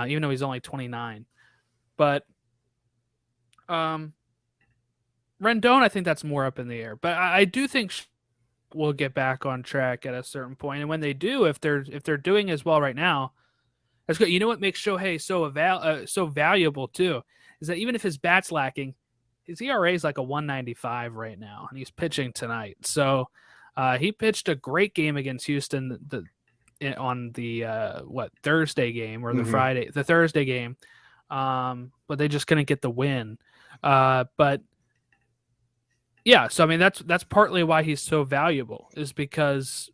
even though he's only 29. But Rendon, I think that's more up in the air. But I do think will get back on track at a certain point. And when they do, if they're doing as well right now, that's good. You know what makes Shohei so valuable too is that even if his bat's lacking, his ERA is like a 195 right now, and he's pitching tonight. So he pitched a great game against Houston on the Thursday game or the Thursday game, but they just couldn't get the win. But yeah, so I mean that's partly why he's so valuable is because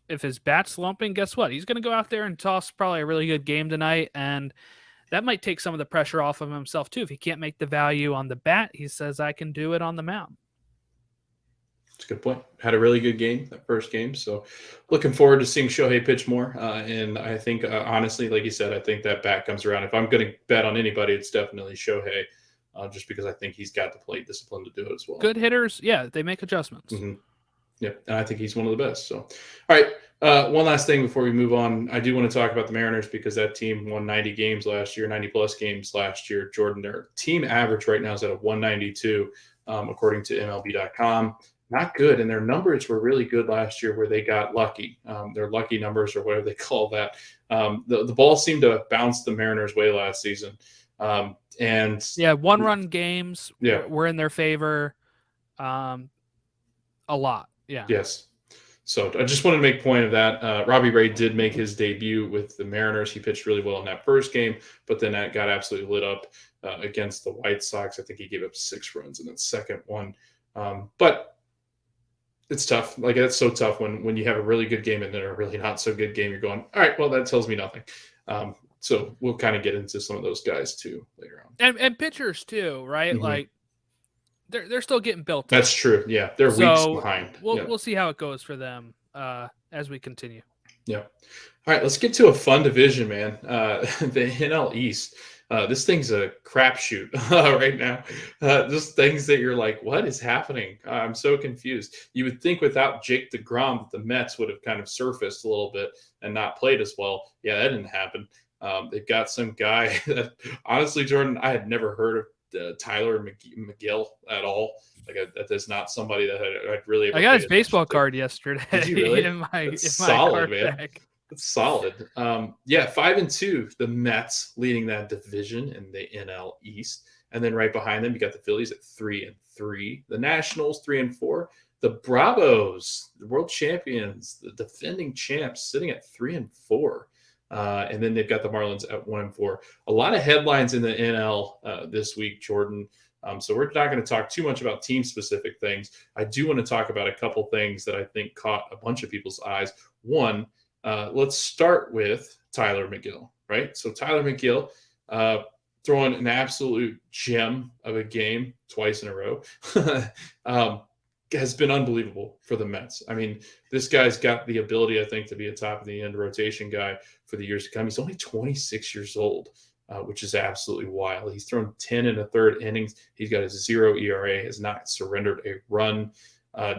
if his bat's slumping, guess what? He's going to go out there and toss probably a really good game tonight, and that might take some of the pressure off of himself too. If he can't make the value on the bat, he says, I can do it on the mound. That's a good point. Had a really good game, that first game. So looking forward to seeing Shohei pitch more. And I think, honestly, like you said, I think that bat comes around. If I'm going to bet on anybody, it's definitely Shohei, just because I think he's got the plate discipline to do it as well. Good hitters, yeah, they make adjustments. Mm-hmm. Yeah, and I think he's one of the best. So, all right, one last thing before we move on. I do want to talk about the Mariners because that team won 90 games last year, 90-plus games last year. Jordan, their team average right now is at a 192, according to MLB.com. Not good, and their numbers were really good last year where they got lucky. Their lucky numbers or whatever they call that. The ball seemed to bounce the Mariners' way last season. And yeah, one-run games were in their favor a lot. Yeah. Yes. So I just wanted to make point of that. Robbie Ray did make his debut with the Mariners. He pitched really well in that first game, but then that got absolutely lit up against the White Sox. I think he gave up 6 runs in that second one. But it's tough. Like, it's so tough when you have a really good game and then a really not so good game. You're going, all right, well, that tells me nothing. So we'll kind of get into some of those guys too later on. And pitchers too, right? Mm-hmm. Like, they're still getting built. That's true. Yeah, they're weeks behind. We'll see how it goes for them as we continue. Yeah. All right, let's get to a fun division, man. The NL East. This thing's a crapshoot right now. Just things that you're like, what is happening? I'm so confused. You would think without Jake DeGrom that the Mets would have kind of surfaced a little bit and not played as well. Yeah, that didn't happen. They've got some guy that, honestly, Jordan, I had never heard of. Tyler McGill at all. Like, that is not somebody that I'd really. I got his baseball card yesterday. Did you really? in my solid, card man. deck. That's solid. 5-2, the Mets leading that division in the NL East, and then right behind them you got the Phillies at 3-3, the Nationals 3-4, the Bravos, the world champions, the defending champs, sitting at 3-4. And then they've got the Marlins at 1-4. A lot of headlines in the NL this week, Jordan. So we're not going to talk too much about team-specific things. I do want to talk about a couple things that I think caught a bunch of people's eyes. One, let's start with Tyler McGill, right? So Tyler McGill throwing an absolute gem of a game twice in a row. Has been unbelievable for the Mets. I mean, this guy's got the ability, I think, to be a top-of-the-end rotation guy for the years to come. He's only 26 years old, which is absolutely wild. He's thrown 10 1/3 innings. He's got a 0 ERA, has not surrendered a run.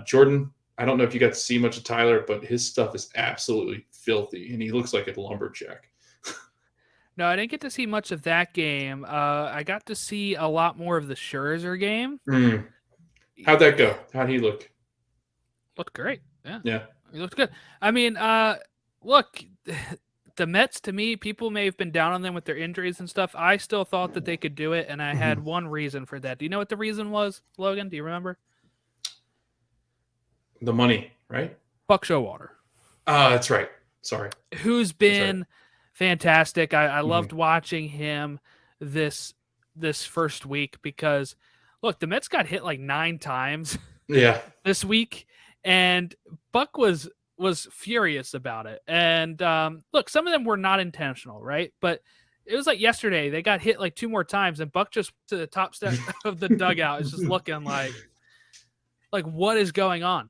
Jordan, I don't know if you got to see much of Tyler, but his stuff is absolutely filthy, and he looks like a lumberjack. No, I didn't get to see much of that game. I got to see a lot more of the Scherzer game. How'd that go? How'd he look? Looked great. Yeah. He looked good. I mean, look, the Mets, to me, people may have been down on them with their injuries and stuff. I still thought that they could do it, and I had one reason for that. Do you know what the reason was, Logan? Do you remember? The money, right? Buck Showalter. That's right. Sorry. Who's been fantastic. I loved watching him this first week because – look, the Mets got hit like 9 times this week, and Buck was furious about it. And look, some of them were not intentional, right? But it was like yesterday, they got hit like 2 more times, and Buck just to the top step of the dugout is just looking like what is going on?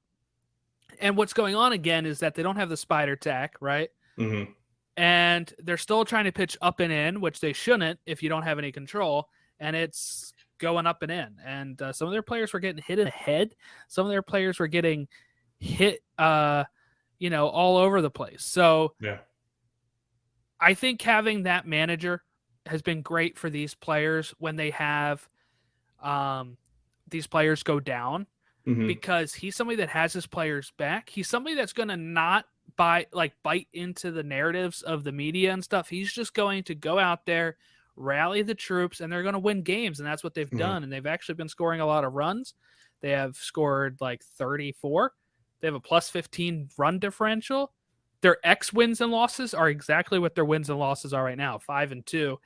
And what's going on again is that they don't have the spider tack, right? Mm-hmm. And they're still trying to pitch up and in, which they shouldn't if you don't have any control. And it's going up and in, and some of their players were getting hit in the head. Some of their players were getting hit, all over the place. So I think having that manager has been great for these players when they have these players go down, because he's somebody that has his players back. He's somebody that's going to not bite into the narratives of the media and stuff. He's just going to go out there, rally the troops, and they're going to win games. And that's what they've done. And they've actually been scoring a lot of runs. They have scored like 34. They have a plus 15 run differential. Their X wins and losses are exactly what their wins and losses are right now, 5-2.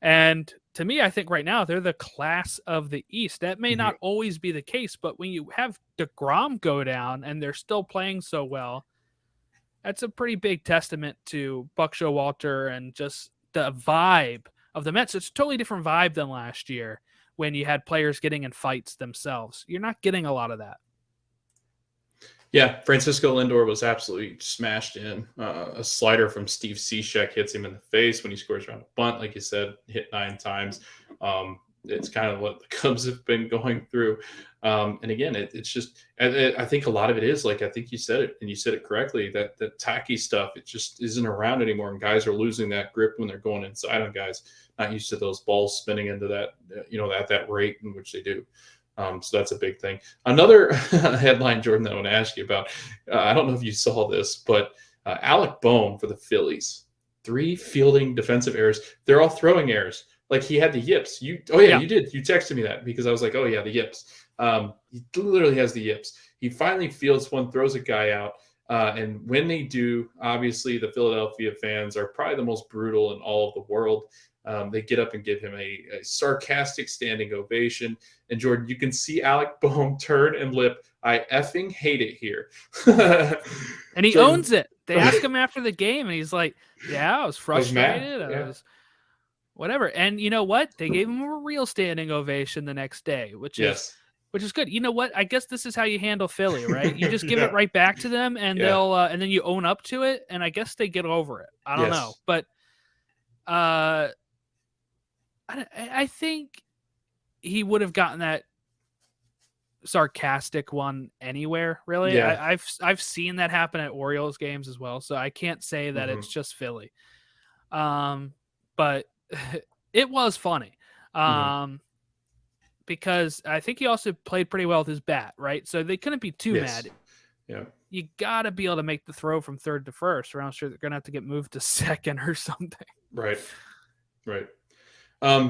And to me, I think right now they're the class of the East. That may not always be the case, but when you have DeGrom go down and they're still playing so well, that's a pretty big testament to Buck Showalter and just the vibe of the Mets. It's a totally different vibe than last year when you had players getting in fights themselves. You're not getting a lot of that. Yeah, Francisco Lindor was absolutely smashed in. A slider from Steve Cishek hits him in the face when he scores around a bunt, like you said, hit 9 times. It's kind of what the Cubs have been going through. And again, it's just, I think a lot of it is, like, I think you said it, and you said it correctly, that the tacky stuff, it just isn't around anymore. And guys are losing that grip when they're going inside on guys, not used to those balls spinning into that, at that rate in which they do. So that's a big thing. Another headline, Jordan, that I want to ask you about, I don't know if you saw this, but Alec Boehm for the Phillies, 3 fielding defensive errors. They're all throwing errors. Like, he had the yips. You did. You texted me that because I was like, oh yeah, the yips. He literally has the yips. He finally fields one, throws a guy out. And when they do, obviously the Philadelphia fans are probably the most brutal in all of the world. They get up and give him a sarcastic standing ovation. And Jordan, you can see Alec Boehm turn and lip, I effing hate it here. And he owns it. They ask him after the game, and he's like, yeah, I was frustrated. I was whatever. And you know what? They gave him a real standing ovation the next day, which is good. You know what? I guess this is how you handle Philly, right? You just give it right back to them, and they'll and then you own up to it, and I guess they get over it. I don't know. But I think he would have gotten that sarcastic one anywhere, really. Yeah. I've seen that happen at Orioles games as well, so I can't say that it's just Philly. But it was funny. Because I think he also played pretty well with his bat, right? So they couldn't be too mad. Yeah. You got to be able to make the throw from third to first, or I'm sure they're going to have to get moved to second or something. Right.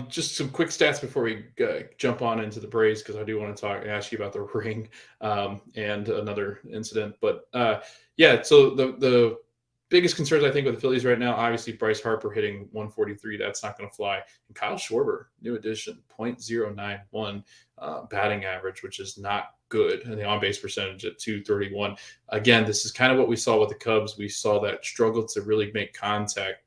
Just some quick stats before we jump on into the Braves, because I do want to ask you about the ring and another incident. But so the biggest concerns I think with the Phillies right now, obviously Bryce Harper hitting 143, that's not going to fly. And Kyle Schwarber, new addition, .091 batting average, which is not good, and the on-base percentage at 231. Again, this is kind of what we saw with the Cubs. We saw that struggle to really make contact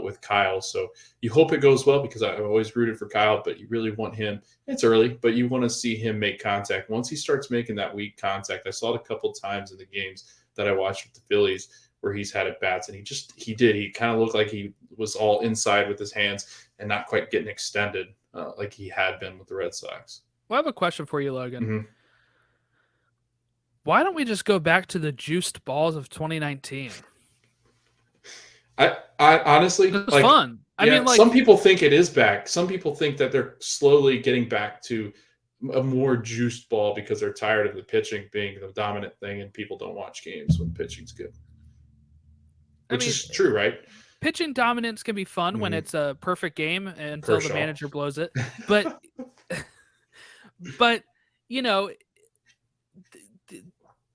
with Kyle. So you hope it goes well, because I've always rooted for Kyle, but you really want him. It's early, but you want to see him make contact. Once he starts making that weak contact, I saw it a couple times in the games that I watched with the Phillies where he's had at bats, and he kind of looked like he was all inside with his hands and not quite getting extended like he had been with the Red Sox. Well, I have a question for you, Logan. Why don't we just go back to the juiced balls of 2019? I honestly, it was fun. I mean, some people think it is back. Some people think that they're slowly getting back to a more juiced ball because they're tired of the pitching being the dominant thing, and people don't watch games when pitching's good. Which is true, right? Pitching dominance can be fun when it's a perfect game until Kershaw. The manager blows it. But,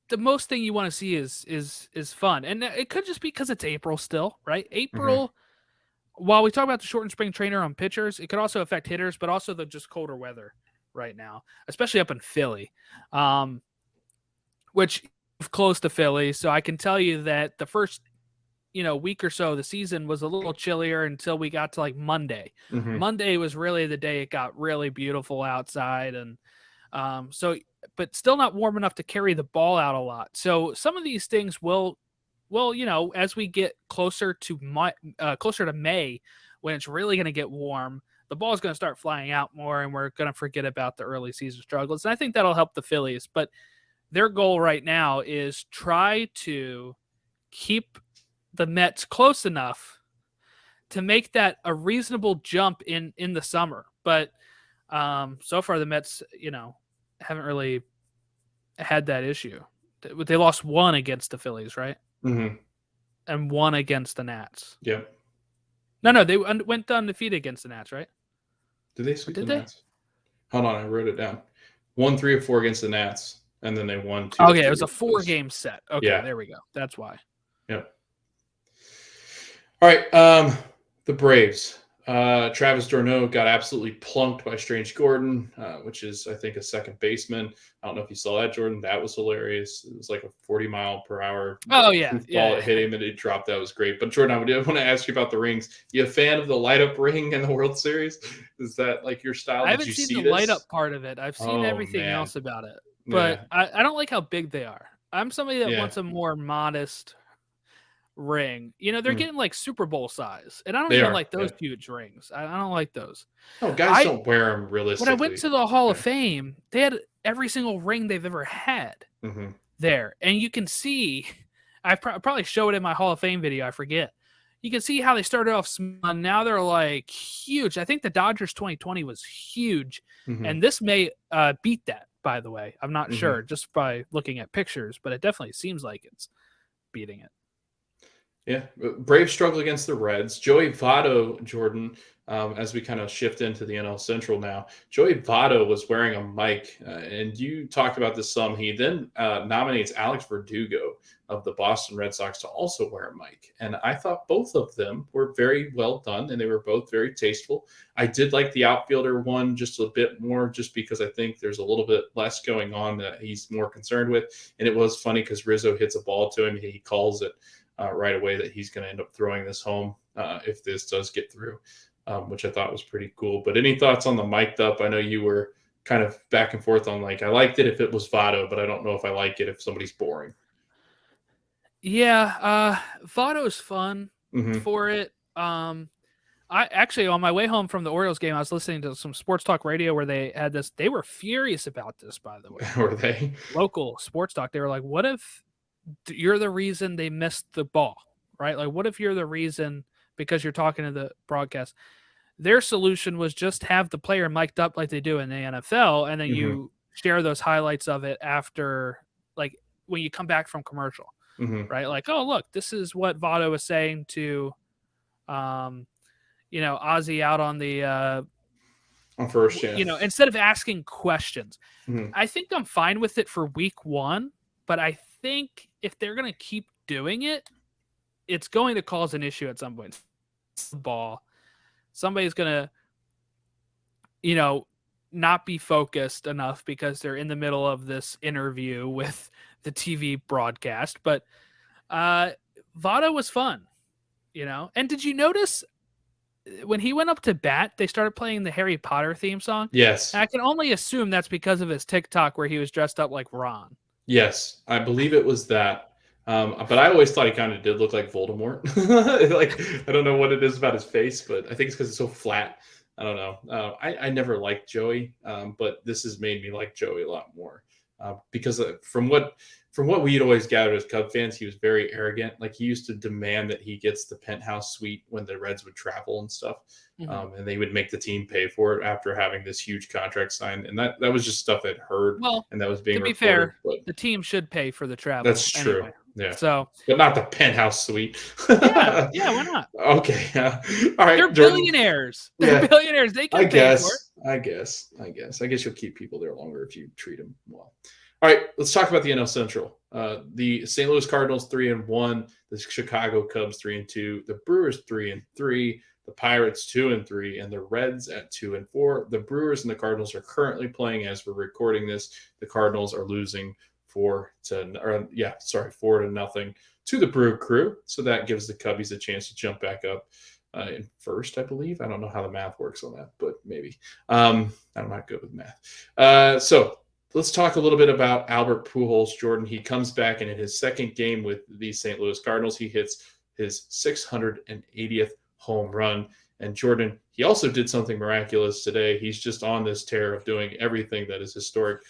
the most thing you want to see is fun. And it could just be because it's April still, right? April, while we talk about the shortened spring trainer on pitchers, it could also affect hitters, but also the just colder weather right now, especially up in Philly, which is close to Philly. So I can tell you that the first week or so, the season was a little chillier until we got to like Monday. Monday was really the day it got really beautiful outside. And but still not warm enough to carry the ball out a lot. So some of these things will, as we get closer to May, when it's really going to get warm, the ball is going to start flying out more, and we're going to forget about the early season struggles. And I think that'll help the Phillies. But their goal right now is try to keep the Mets close enough to make that a reasonable jump in the summer. But so far the Mets, haven't really had that issue. They lost one against the Phillies, right? Mm-hmm. And one against the Nats. Yep. No, they went undefeated against the Nats, right? Did they sweep Did the they? Nats? Hold on, I wrote it down. 1 3 of 4 against the Nats, and then they won 2. Okay, it was a 4-game set. Okay, yeah. There we go. That's why. Yep. All right, the Braves. Travis d'Arnaud got absolutely plunked by Strange Gordon, which is, I think, a second baseman. I don't know if you saw that, Jordan. That was hilarious. It was like a 40-mile-per-hour ball that hit him, and it dropped. That was great. But, Jordan, I want to ask you about the rings. You a fan of the light-up ring in the World Series? Is that like your style? I haven't seen the light-up part of it. I've seen everything else about it. But I don't like how big they are. I'm somebody that wants a more modest ring. They're getting like Super Bowl size, and I don't even like those huge rings. I don't like those. No, guys don't wear them realistically. When I went to the Hall of Fame, they had every single ring they've ever had there, and you can see. I probably show it in my Hall of Fame video. I forget. You can see how they started off small, and now they're like huge. I think the Dodgers 2020 was huge, and this may beat that. By the way, I'm not sure just by looking at pictures, but it definitely seems like it's beating it. Yeah, Braves struggle against the Reds. Joey Votto, Jordan, as we kind of shift into the NL Central now, Joey Votto was wearing a mic, and you talked about this some. He then nominates Alex Verdugo of the Boston Red Sox to also wear a mic. And I thought both of them were very well done, and they were both very tasteful. I did like the outfielder one just a bit more, just because I think there's a little bit less going on that he's more concerned with. And it was funny because Rizzo hits a ball to him. He calls it right away that he's going to end up throwing this home if this does get through, which I thought was pretty cool. But any thoughts on the mic'd up? I know you were kind of back and forth on I liked it if it was Votto, but I don't know if I like it if somebody's boring. Yeah, Votto's fun for it. I actually, on my way home from the Orioles game, I was listening to some sports talk radio where they had this. They were furious about this, by the way. Were they? Local sports talk. They were like, what if you're the reason they missed the ball, right? Like, what if you're the reason because you're talking to the broadcast? Their solution was just have the player mic'd up like they do in the NFL, and then you share those highlights of it after, like, when you come back from commercial, right? Like, oh, look, this is what Votto was saying to, Ozzy out on the on first, yeah. Instead of asking questions. I think I'm fine with it for week 1, but I think if they're going to keep doing it, it's going to cause an issue at some point. Ball, somebody's going to, not be focused enough because they're in the middle of this interview with the TV broadcast. But Votto was fun, And did you notice when he went up to bat, they started playing the Harry Potter theme song? Yes. And I can only assume that's because of his TikTok where he was dressed up like Ron. Yes, I believe it was that. But I always thought he kind of did look like Voldemort. I don't know what it is about his face, but I think it's because it's so flat. I don't know. I never liked Joey, but this has made me like Joey a lot more because from what we had always gathered as Cub fans, he was very arrogant. Like, he used to demand that he gets the penthouse suite when the Reds would travel and stuff. And they would make the team pay for it after having this huge contract signed. And that was just stuff I'd heard. Well, and that was being reported, fair, but the team should pay for the travel. That's true. Anyway. Yeah. So, but not the penthouse suite. yeah, why not? Okay. All right. They're billionaires. They're billionaires. They can pay for it. I guess you'll keep people there longer if you treat them well. All right, let's talk about the NL Central. The St. Louis Cardinals 3-1, the Chicago Cubs 3-2, the Brewers 3-3, the Pirates 2-3, and the Reds at 2-4. The Brewers and the Cardinals are currently playing as we're recording this. The Cardinals are losing 4-0 to the Brew Crew. So that gives the Cubbies a chance to jump back up in first, I believe. I don't know how the math works on that, but maybe. I'm not good with math. So let's talk a little bit about Albert Pujols, Jordan. He comes back, and in his second game with the St. Louis Cardinals, he hits his 680th home run. And Jordan, he also did something miraculous today. He's just on this tear of doing everything that is historic.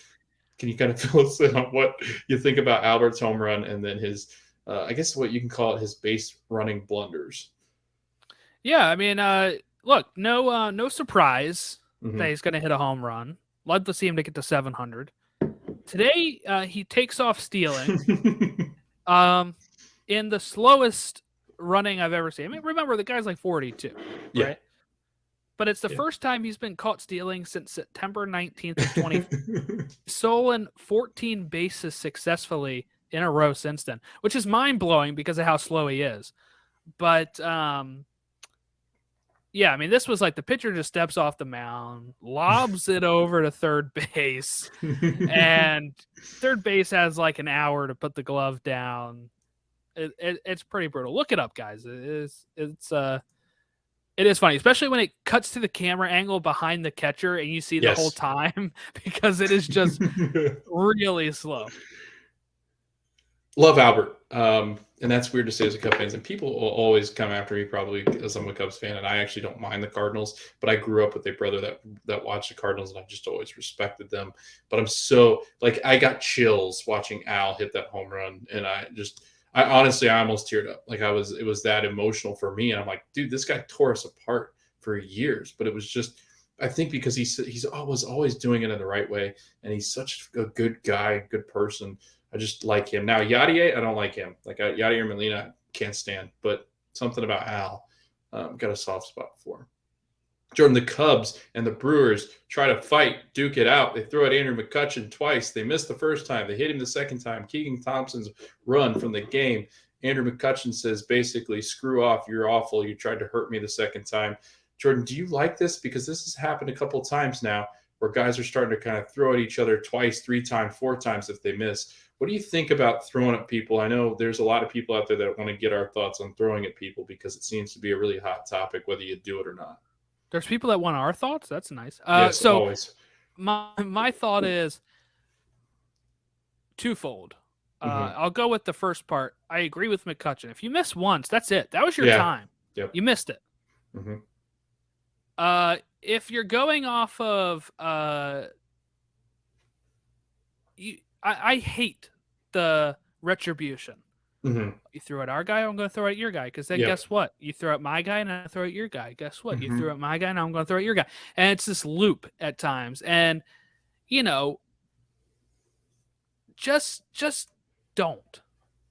Can you kind of fill us in on what you think about Albert's home run and then his, I guess what you can call it, his base running blunders? Yeah, I mean, look, no surprise that he's going to hit a home run. Love to see him to get to 700. Today, he takes off stealing. In the slowest running I've ever seen. I mean, remember the guy's like 42, Yeah. right? But it's the first time he's been caught stealing since September 19th of 20. Stolen 14 bases successfully in a row since then, which is mind blowing because of how slow he is. But yeah, I mean, this was like the pitcher just steps off the mound, lobs it over to third base, and third base has like an hour to put the glove down. It's pretty brutal. Look it up, guys. It is funny, especially when it cuts to the camera angle behind the catcher and you see the whole time because it is just really slow. Love Albert. And that's weird to say as a Cubs fan. And people will always come after me probably because I'm a Cubs fan and I actually don't mind the Cardinals, but I grew up with a brother that watched the Cardinals and I just always respected them. But I'm so like I got chills watching Al hit that home run and I honestly almost teared up. Like it was that emotional for me. And I'm like, dude, this guy tore us apart for years. But it was just, I think because he's always doing it in the right way. And he's such a good guy, good person. I just like him. Now, Yadier, I don't like him. Like Yadier Molina, can't stand. But something about Al, got a soft spot for him. Jordan, the Cubs and the Brewers try to fight, duke it out. They throw at Andrew McCutchen twice. They missed the first time. They hit him the second time. Keegan Thompson's run from the game. Andrew McCutchen says basically, screw off. You're awful. You tried to hurt me the second time. Jordan, do you like this? Because this has happened a couple of times now where guys are starting to kind of throw at each other twice, 3 times, 4 times if they miss. What do you think about throwing at people? I know there's a lot of people out there that want to get our thoughts on throwing at people because it seems to be a really hot topic, whether you do it or not. There's people that want our thoughts. That's nice. Yes, so always. My thought is twofold. I'll go with the first part. I agree with McCutchen. If you miss once, that's it. That was your time. Yep. You missed it. If you're going off of I hate the retribution. You threw at our guy, I'm going to throw at your guy. Because then guess what? You throw at my guy and I throw at your guy. Guess what? You threw at my guy and I'm going to throw at your guy. And it's this loop at times. And, you know, just don't.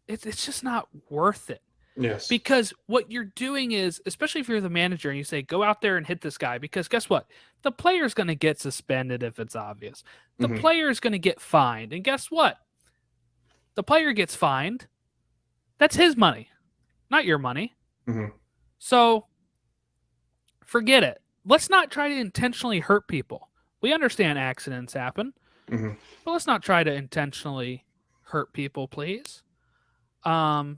It's just not worth it. Yes. Because what you're doing is, especially if you're the manager and you say, go out there and hit this guy, because guess what? The player's going to get suspended if it's obvious. The player is going to get fined. And guess what? The player gets fined. That's his money, not your money. So forget it. Let's not try to intentionally hurt people. We understand accidents happen, but let's not try to intentionally hurt people, please. So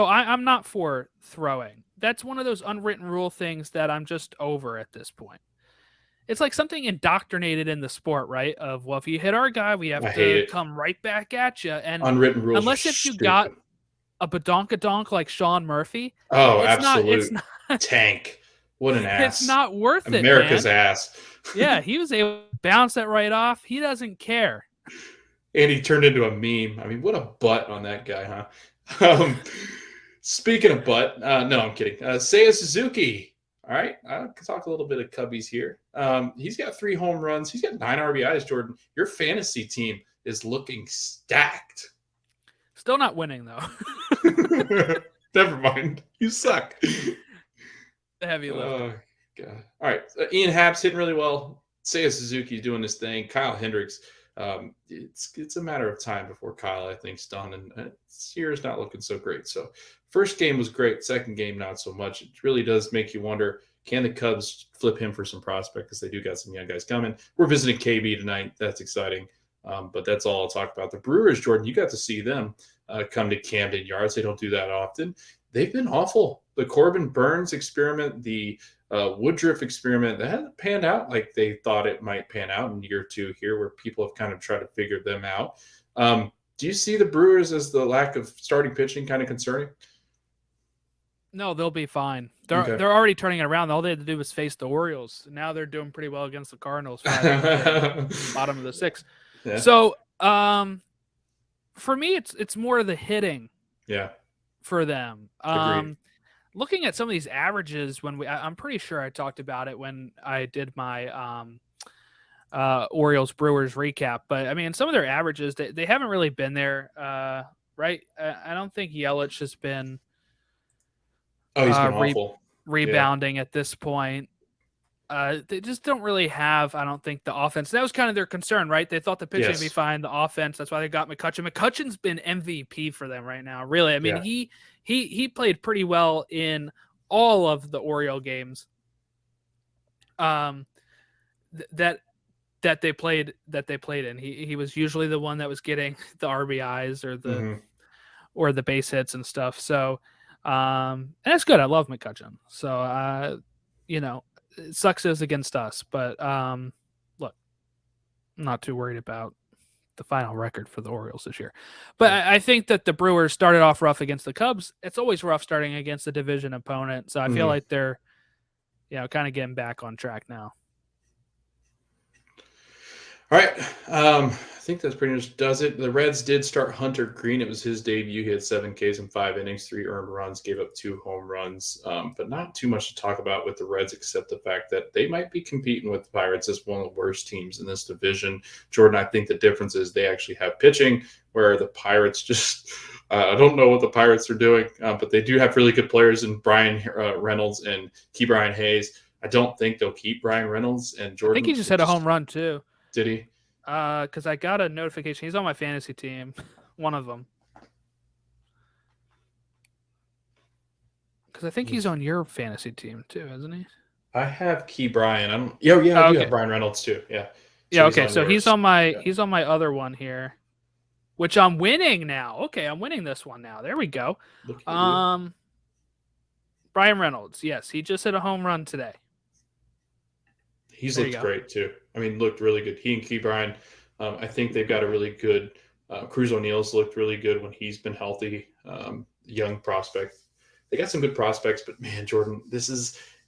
I'm not for throwing. That's one of those unwritten rule things that I'm just over at this point. It's like something indoctrinated in the sport, right? Of, well, if you hit our guy, we have to come right back at you. And unwritten rules, unless if you got a badonkadonk like Sean Murphy, it's not tank. What an ass! It's not worth it. America's ass. Yeah, he was able to bounce that right off. He doesn't care. And he turned into a meme. I mean, what a butt on that guy, huh? Speaking of butt, no, I'm kidding. Seiya Suzuki. All right, I'll talk a little bit of Cubbies here. He's got 3 home runs. He's got 9 RBIs, Jordan. Your fantasy team is looking stacked. Still not winning, though. Never mind. You suck. The heavy lift. Oh, God. All right. Ian Happ's hitting really well. Seiya Suzuki's doing this thing. Kyle Hendricks. It's a matter of time before Kyle, I think, is done. And this year is not looking so great. So first game was great. Second game, not so much. It really does make you wonder, can the Cubs flip him for some prospect? Because they do got some young guys coming. We're visiting KB tonight. That's exciting. But that's all I'll talk about. The Brewers, Jordan, you got to see them come to Camden Yards. They don't do that often. They've been awful. The Corbin Burns experiment, the Woodruff experiment, that hasn't panned out like they thought it might pan out in year 2 here, where people have kind of tried to figure them out. Do you see the Brewers as the lack of starting pitching kind of concerning? No, they'll be fine. They're already turning it around. All they had to do was face the Orioles. Now they're doing pretty well against the Cardinals. Bottom of the 6th. Yeah. So for me, it's more of the hitting. Yeah. For them. Looking at some of these averages, I'm pretty sure I talked about it when I did my Orioles Brewers recap. But I mean, some of their averages, they haven't really been there, right? I don't think Yelich has been. Oh, he's been awful. Rebounding at this point. They just don't really have, I don't think, the offense. That was kind of their concern, right? They thought the pitching would be fine, the offense. That's why they got McCutchen. McCutchen's been MVP for them right now, really. I mean, he played pretty well in all of the Oriole games. That they played in. He was usually the one that was getting the RBIs or the base hits and stuff. So, and that's good. I love McCutchen. So, it sucks as against us, but look, I'm not too worried about the final record for the Orioles this year. But I think that the Brewers started off rough against the Cubs. It's always rough starting against a division opponent. So I feel like they're, kind of getting back on track now. All right. I think that's pretty much does it. The Reds did start Hunter Green. It was his debut. He had 7 Ks in 5 innings, 3 earned runs, gave up 2 home runs. But not too much to talk about with the Reds except the fact that they might be competing with the Pirates as one of the worst teams in this division. Jordan, I think the difference is they actually have pitching, where the Pirates just I don't know what the Pirates are doing, but they do have really good players in Brian Reynolds and Ke'Bryan Hayes. I don't think they'll keep Brian Reynolds and Jordan. I think he just had a home run too. Did he? Because I got a notification. He's on my fantasy team. One of them. Because I think he's on your fantasy team too, isn't he? I have Ke'Bryan. I don't. I do have Brian Reynolds too. Yeah. So okay. So he's on my he's on my other one here, which I'm winning now. Okay, I'm winning this one now. There we go. Brian Reynolds. Yes, he just hit a home run today. He's looked great too. I mean, looked really good. He and Ke'Bryan, I think they've got a really good. Cruz O'Neal's looked really good when he's been healthy. Young prospect. They got some good prospects, but man, Jordan,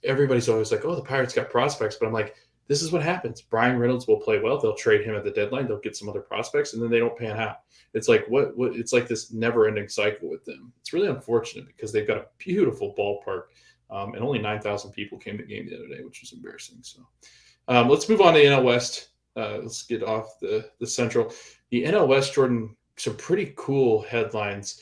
everybody's always like, oh, the Pirates got prospects, but I'm like, this is what happens. Brian Reynolds will play well. They'll trade him at the deadline. They'll get some other prospects, and then they don't pan out. It's like what it's like this never-ending cycle with them. It's really unfortunate because they've got a beautiful ballpark, and only 9,000 people came to the game the other day, which was embarrassing. So let's move on to NL West. Let's get off the Central. The NL West, Jordan, some pretty cool headlines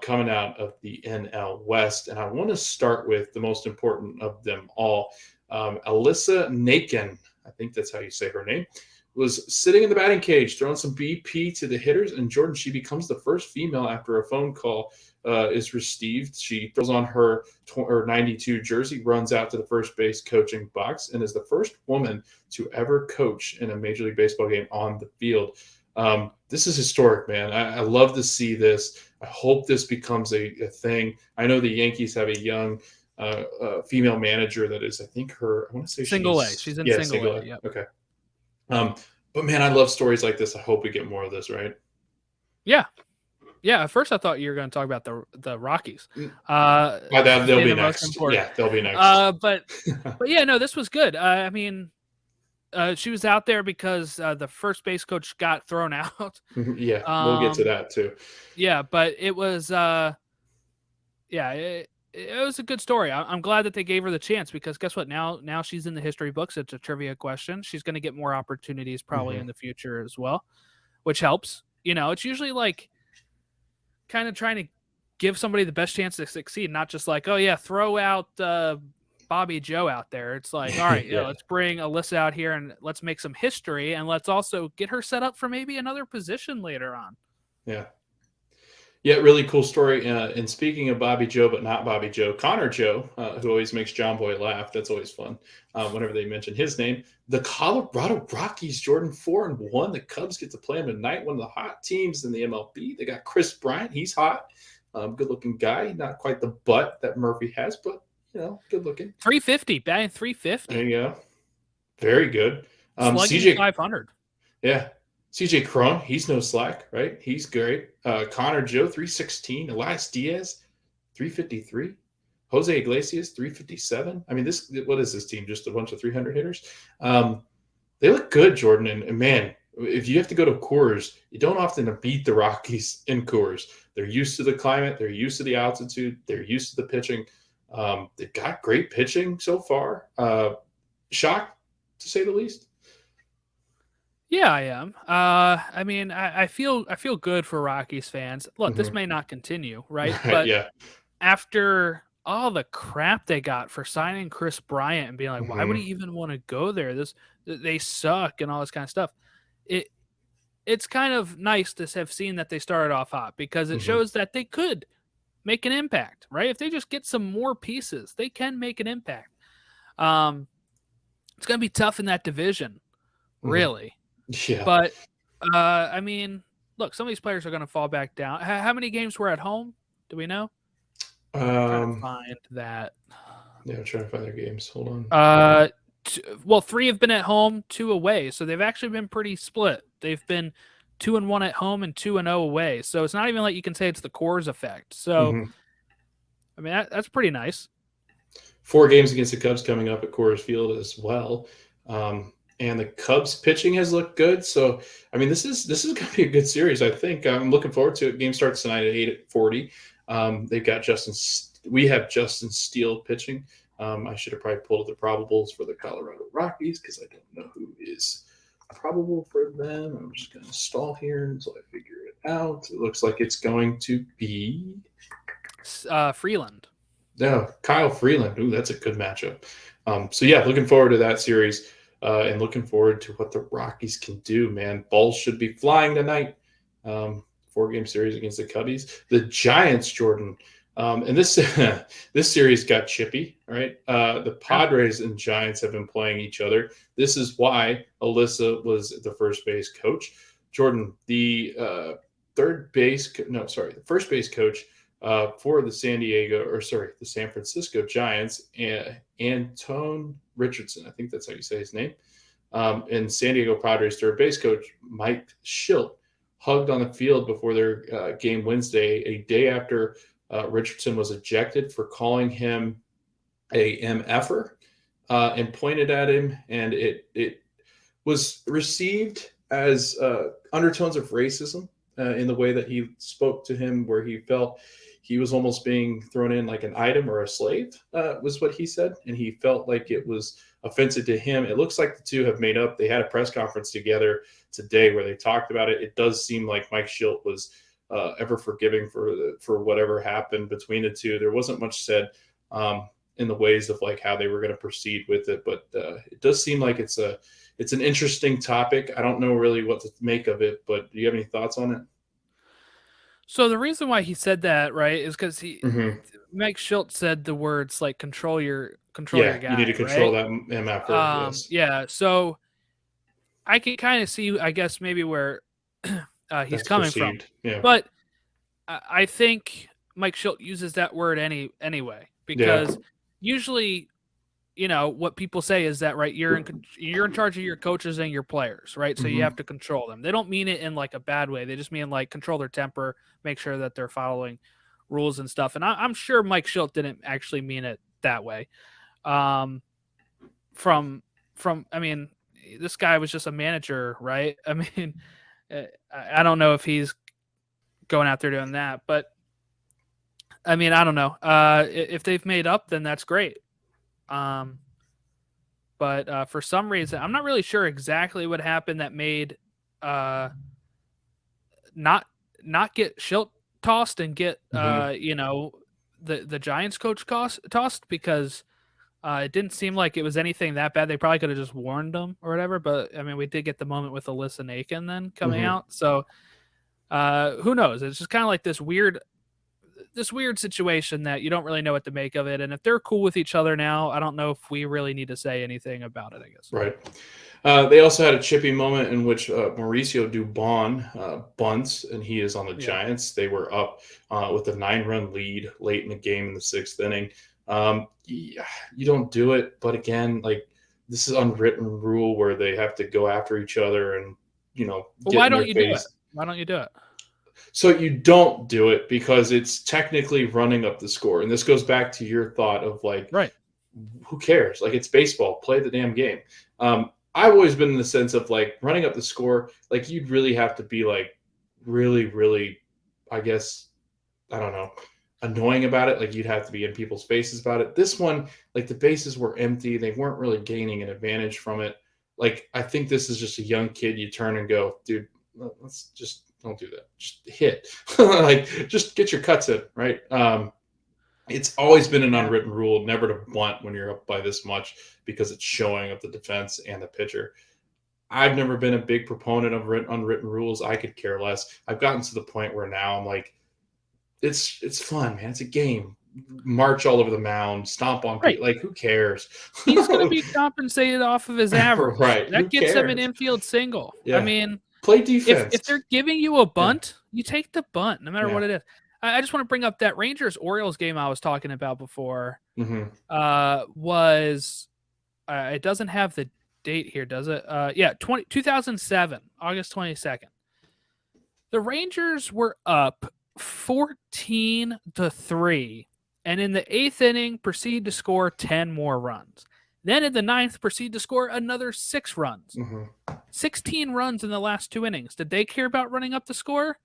coming out of the NL West, and I want to start with the most important of them all. Alyssa Naken, I think that's how you say her name, was sitting in the batting cage throwing some BP to the hitters, and Jordan, she becomes the first female after a phone call is received. She throws on her 92 jersey, runs out to the first base coaching box, and is the first woman to ever coach in a Major League Baseball game on the field. This is historic, man. I love to see this. I hope this becomes a thing. I know the Yankees have a young female manager that is, I think I want to say single A. She's in single A. Yep. Okay. But man, I love stories like this. I hope we get more of this, right? Yeah. Yeah. At first I thought you were going to talk about the Rockies. They'll be next. Yeah, they'll be next. But yeah, no, this was good. I mean, she was out there because the first base coach got thrown out. Yeah, we'll get to that too. Yeah, but it was, it was a good story. I'm glad that they gave her the chance because guess what? Now she's in the history books. It's a trivia question. She's going to get more opportunities probably in the future as well, which helps. It's usually like kind of trying to give somebody the best chance to succeed, not just like, oh yeah, throw out Bobby Joe out there. It's like, all right, let's bring Alyssa out here and let's make some history, and let's also get her set up for maybe another position later on. Yeah, really cool story. And speaking of Bobby Joe, but not Bobby Joe, Connor Joe, who always makes John Boy laugh. That's always fun whenever they mention his name. The Colorado Rockies, Jordan, 4-1. The Cubs get to play them tonight. One of the hot teams in the MLB. They got Chris Bryant. He's hot. Good-looking guy. Not quite the butt that Murphy has, but, good looking. 350, batting 350. There you go. Very good. Slugging 500. Yeah. CJ Cron, he's no slack, right? He's great. Connor Joe, 316. Elias Diaz, 353. Jose Iglesias, 357. I mean, what is this team? Just a bunch of 300 hitters? They look good, Jordan. And man, if you have to go to Coors, you don't often beat the Rockies in Coors. They're used to the climate. They're used to the altitude. They're used to the pitching. They've got great pitching so far. Shocked, to say the least. Yeah, I am. I mean, I feel good for Rockies fans. Look, this may not continue, right? Right, But yeah. after all the crap they got for signing Chris Bryant and being like, why would he Mhm, even want to go there? They suck and all this kind of stuff. It it's kind of nice to have seen that they started off hot because it mhm. shows that they could make an impact, right? If they just get some more pieces, they can make an impact. Um, it's going to be tough in that division, Mhm. really. Yeah. But I mean, look, some of these players are going to fall back down. How many games were at home? Do we know? Trying to Um, find that. yeah, I'm trying to find their games. Hold on. Uh, well, 3 have been at home, 2 away, so they've actually been pretty split. They've been 2-1 at home and 2-0 away. So it's not even like you can say it's the Coors effect. So Mhm. I mean that's pretty nice. 4 games against the Cubs coming up at Coors Field as well. And the Cubs pitching has looked good. So, I mean, this is going to be a good series. I think I'm looking forward to it. Game starts tonight at 8:40. They've got we have Justin Steele pitching. I should have probably pulled the probables for the Colorado Rockies because I don't know who is probable for them. I'm just going to stall here until I figure it out. It looks like it's going to be Freeland. no, Kyle Freeland. Ooh, that's a good matchup. So yeah, looking forward to that series and looking forward to what the Rockies can do. Man, balls should be flying tonight. 4-game series against the Cubbies. The Giants, Jordan, and this this series got chippy. Right, the Padres and Giants have been playing each other. This is why Alyssa was the first base coach. Jordan, the the first base coach for the the San Francisco Giants, Antone Richardson. I think that's how you say his name. And San Diego Padres third base coach Mike Schilt hugged on the field before their game Wednesday, a day after Richardson was ejected for calling him a MFer and pointed at him, and it was received as undertones of racism in the way that he spoke to him, where he felt he was almost being thrown in like an item or a slave, was what he said. And he felt like it was offensive to him. It looks like the two have made up. They had a press conference together today where they talked about it. It does seem like Mike Schilt was ever forgiving for whatever happened between the two. There wasn't much said in the ways of like how they were going to proceed with it, but it does seem like it's an interesting topic. I don't know really what to make of it, but do you have any thoughts on it? So the reason why he said that, right, is because Mm-hmm. Mike Schilt said the words like control your Yeah, you need guy, to control right? that MFR. Yes, Yeah. So I can kind of see, I guess, maybe where he's that's coming from, perceived. Yeah, but I think Mike Schilt uses that word anyway yeah. because usually, what people say is that right, you're in charge of your coaches and your players, right? So you Mm-hmm. have to control them. They don't mean it in like a bad way. They just mean like control their temper, make sure that they're following rules and stuff. And I'm sure Mike Schilt didn't actually mean it that way. Um, from I mean, this guy was just a manager, right? I mean, I don't know if he's going out there doing that, but I mean, I don't know. If they've made up, then that's great. Um, but for some reason, I'm not really sure exactly what happened that made uh, not get Schilt tossed and get Mm-hmm. the Giants coach tossed because it didn't seem like it was anything that bad. They probably could have just warned them or whatever. But I mean, we did get the moment with Alyssa Nakin then coming Mm-hmm. out, so who knows? It's just kind of like this weird situation that you don't really know what to make of it. And if they're cool with each other now, I don't know if we really need to say anything about it, I guess. Right. They also had a chippy moment in which Mauricio Dubon bunts, and he is on the Yeah. Giants. They were up with a 9-run lead late in the game in the 6th inning. You don't do it, but again, like this is unwritten rule where they have to go after each other and Well, get why in don't their you do it? face. Why don't you do it? So you don't do it because it's technically running up the score, and this goes back to your thought of like, Right. who cares? Like it's baseball. Play the damn game. I've always been in the sense of like running up the score. Like you'd really have to be like really, really, I guess, I don't know, annoying about it. Like you'd have to be in people's faces about it. This one, like the bases were empty. They weren't really gaining an advantage from it. Like, I think this is just a young kid. You turn and go, dude, let's just don't do that. Just hit. Like, just get your cuts in, right? It's always been an unwritten rule never to bunt when you're up by this much because it's showing up the defense and the pitcher. I've never been a big proponent of unwritten rules. I could care less. I've gotten to the point where now I'm like, it's fun, man. It's a game. March all over the mound, stomp on people. Like, who cares? He's going to be compensated off of his average. Right. That gets him an infield single. Yeah. I mean, play defense. If they're giving you a bunt, you take the bunt, no matter what it is. I just want to bring up that Rangers-Orioles game I was talking about before. Was it doesn't have the date here, does it? 2007, August 22nd. The Rangers were up 14-3, and in the 8th inning, proceed to score 10 more runs. Then in the 9th, proceed to score another 6 runs. 16 runs in the last 2 innings. Did they care about running up the score?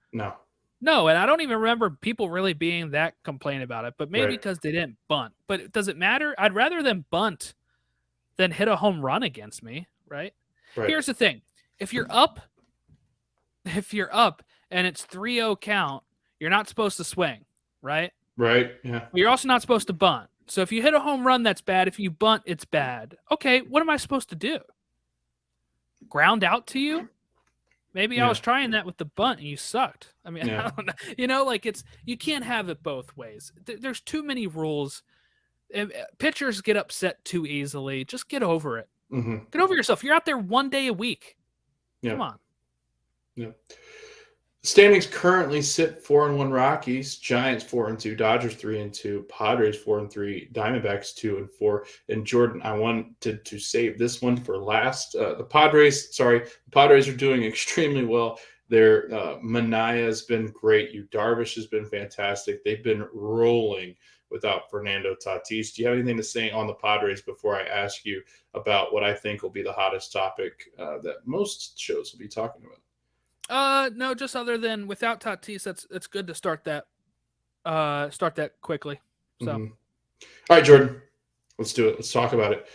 No, and I don't even remember people really being that complained about it, but maybe because they didn't bunt. But does it matter? I'd rather them bunt than hit a home run against me, right? Here's the thing. If you're up and it's 3-0 count, you're not supposed to swing, right? Right, yeah. You're also not supposed to bunt. So if you hit a home run, that's bad. If you bunt, it's bad. Okay, what am I supposed to do? Ground out to you? Maybe I was trying that with the bunt and you sucked. I mean, I don't know. You know, like you can't have it both ways. There's too many rules. Pitchers get upset too easily. Just get over it. Get over yourself. You're out there 1 day a week. Come on. Yeah. Standings currently sit 4-1 Rockies, Giants 4-2, Dodgers 3-2, Padres 4-3, Diamondbacks 2-4. And Jordan, I wanted to save this one for last. The Padres are doing extremely well. Their Manaea has been great. Darvish has been fantastic. They've been rolling without Fernando Tatis. Do you have anything to say on the Padres before I ask you about what I think will be the hottest topic that most shows will be talking about? No, just other than without Tatis, it's good to start that quickly. So, all right, Jordan, let's do it. Let's talk about it.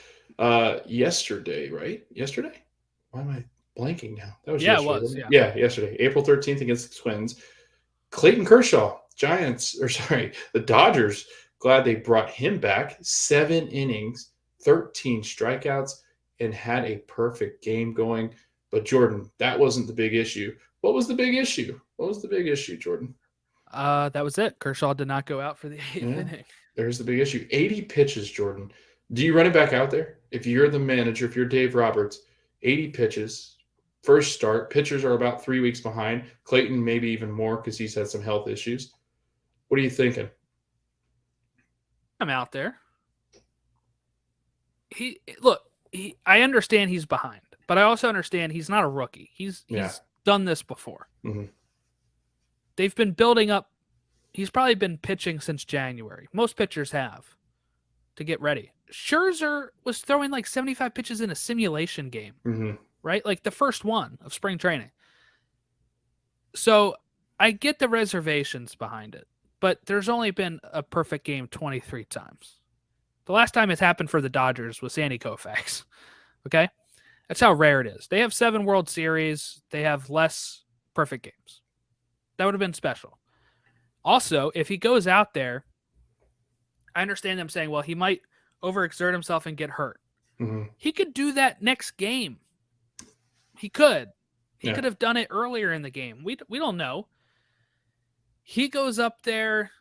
Yesterday, right? Yesterday? Why am I blanking now? That was yesterday. It was. Yeah, yesterday, April 13th against the Twins. Clayton Kershaw, the Dodgers. Glad they brought him back. 7 innings, 13 strikeouts, and had a perfect game going. But Jordan, that wasn't the big issue. What was the big issue? Jordan? That was it. Kershaw did not go out for the 8th inning. There's the big issue. 80 pitches, Jordan. Do you run it back out there? If you're the manager, if you're Dave Roberts, 80 pitches, first start. Pitchers are about 3 weeks behind. Clayton maybe even more because he's had some health issues. What are you thinking? I'm out there. I understand he's behind. But I also understand he's not a rookie. He's done this before. They've been building up. He's probably been pitching since January. Most pitchers have to get ready. Scherzer was throwing like 75 pitches in a simulation game, right? Like the first one of spring training. So I get the reservations behind it, but there's only been a perfect game 23 times. The last time it's happened for the Dodgers was Sandy Koufax. Okay? That's how rare it is. They have 7 World Series. They have less perfect games. That would have been special. Also, if he goes out there, I understand them saying, well, he might overexert himself and get hurt. He could do that next game. He could. He could have done it earlier in the game. We don't know. He goes up there.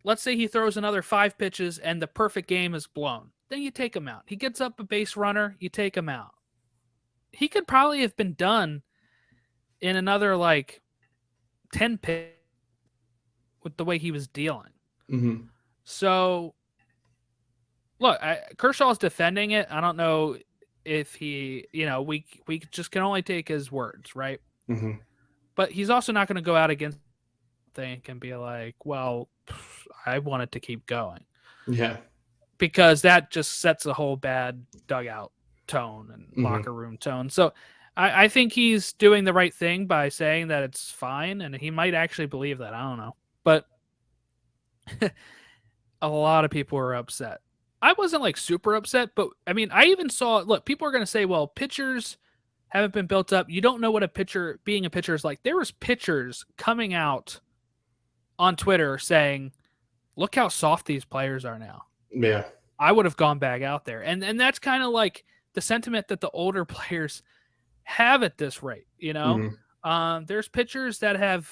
Let's say he throws another 5 pitches and the perfect game is blown. Then you take him out. He gets up a base runner. You take him out. He could probably have been done in another 10 pitches with the way he was dealing. So, look, Kershaw's defending it. I don't know if he, we just can only take his words, right? But he's also not going to go out against think and be like, well, I want it to keep going. Yeah. Because that just sets a whole bad dugout tone and locker room tone. So I think he's doing the right thing by saying that it's fine, and he might actually believe that. I don't know. But a lot of people are upset. I wasn't like super upset, but I mean, I even saw, look, people are going to say, well, pitchers haven't been built up. You don't know what being a pitcher is like. There was pitchers coming out on Twitter saying, look how soft these players are now. Yeah. I would have gone back out there. And that's kind of like the sentiment that the older players have at this rate, you know? There's pitchers that have,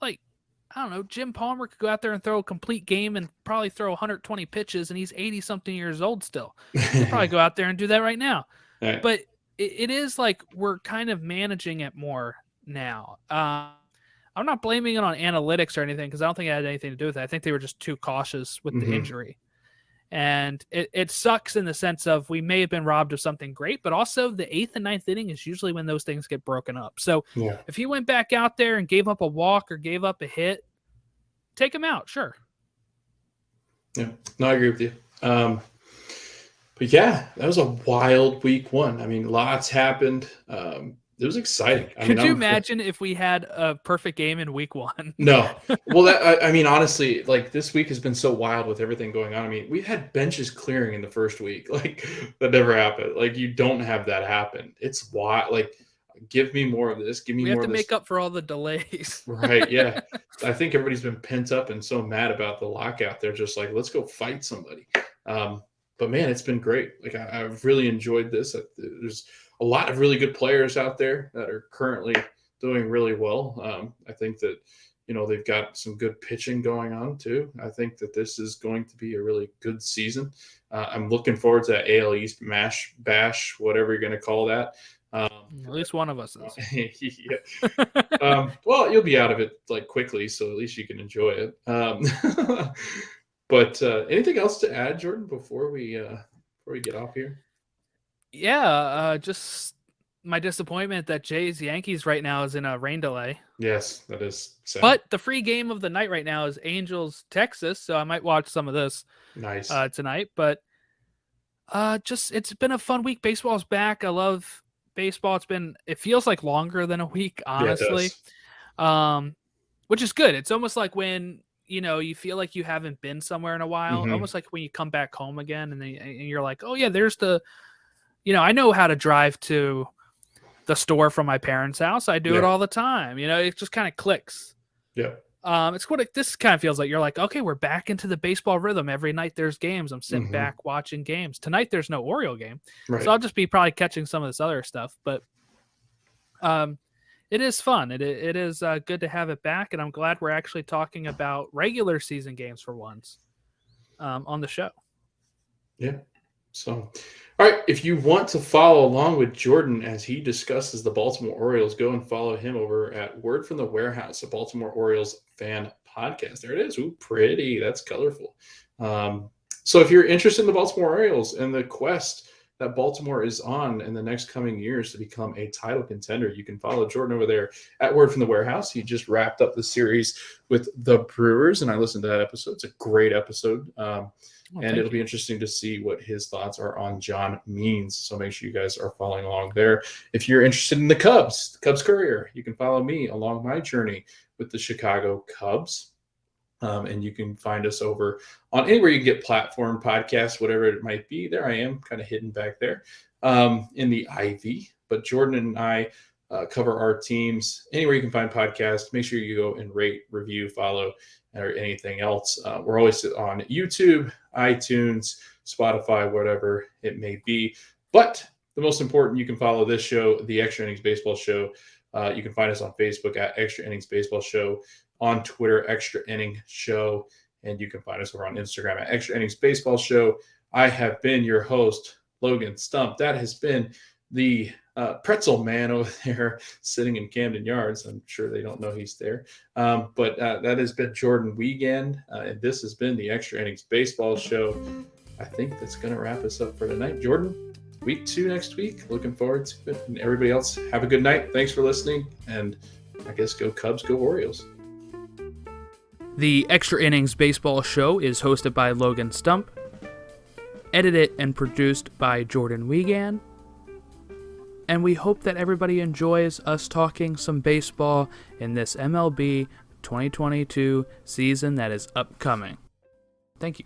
like, I don't know, Jim Palmer could go out there and throw a complete game and probably throw 120 pitches, and he's 80-something years old still. He'll probably go out there and do that right now. Right. But it is like we're kind of managing it more now. I'm not blaming it on analytics or anything because I don't think it had anything to do with it. I think they were just too cautious with the injury. And it sucks in the sense of we may have been robbed of something great, but also the 8th and 9th inning is usually when those things get broken up. So if he went back out there and gave up a walk or gave up a hit, take him out, sure. Yeah, no, I agree with you. But yeah, that was a wild week 1. I mean, lots happened. It was exciting. Could you imagine if we had a perfect game in week 1? No. Well, I mean, honestly, like this week has been so wild with everything going on. I mean, we've had benches clearing in the first week. Like that never happened. Like you don't have that happen. It's wild. Like give me more of this. Give me more of this. We have to make up for all the delays. Right. Yeah. I think everybody's been pent up and so mad about the lockout. They're just like, let's go fight somebody. But man, it's been great. Like I've really enjoyed this. There's a lot of really good players out there that are currently doing really well. I think that, they've got some good pitching going on too. I think that this is going to be a really good season. I'm looking forward to that AL East bash, whatever you're going to call that. At least one of us is. Yeah. Well, you'll be out of it like quickly, so at least you can enjoy it. But anything else to add, Jordan, before we get off here? Yeah, just my disappointment that Jays Yankees right now is in a rain delay. Yes, that is sad. But the free game of the night right now is Angels Texas, so I might watch some of this tonight. But it's been a fun week. Baseball's back. I love baseball. It feels like longer than a week, honestly. Yeah, which is good. It's almost like when you feel like you haven't been somewhere in a while, almost like when you come back home again and you're like, oh yeah, there's I know how to drive to the store from my parents' house. I do it all the time. It just kind of clicks. Yeah. It's what this kind of feels like. You're like, okay, we're back into the baseball rhythm. Every night there's games. I'm sitting back watching games. Tonight there's no Oriole game. Right. So I'll just be probably catching some of this other stuff. But it is fun. It is good to have it back. And I'm glad we're actually talking about regular season games for once on the show. Yeah. So, all right, if you want to follow along with Jordan as he discusses the Baltimore Orioles, go and follow him over at Word from the Warehouse, a Baltimore Orioles fan podcast. There it is. Ooh, pretty. That's colorful. So if you're interested in the Baltimore Orioles and the quest that Baltimore is on in the next coming years to become a title contender, you can follow Jordan over there at Word from the Warehouse. He just wrapped up the series with the Brewers, and I listened to that episode. It's a great episode. And it'll be interesting to see what his thoughts are on John Means. So make sure you guys are following along there. If you're interested in the Cubs Courier, you can follow me along my journey with the Chicago Cubs. And you can find us over on anywhere you can get platform podcasts, whatever it might be. There I am, kind of hidden back there in the Ivy. But Jordan and I cover our teams anywhere you can find podcasts. Make sure you go and rate, review, follow, or anything else. We're always on YouTube, iTunes, Spotify, whatever it may be. But the most important, you can follow this show, the Extra Innings Baseball Show. You can find us on Facebook at Extra Innings Baseball Show, on Twitter, Extra Inning Show, and you can find us over on Instagram at Extra Innings Baseball Show. I have been your host, Logan Stump. That has been the pretzel man over there sitting in Camden Yards. I'm sure they don't know he's there. But that has been Jordan Wiegand, and this has been the Extra Innings Baseball Show. I think that's going to wrap us up for tonight. Jordan, week 2 next week. Looking forward to it. And everybody else, have a good night. Thanks for listening. And I guess go Cubs, go Orioles. The Extra Innings Baseball Show is hosted by Logan Stump, edited and produced by Jordan Wiegand. And we hope that everybody enjoys us talking some baseball in this MLB 2022 season that is upcoming. Thank you.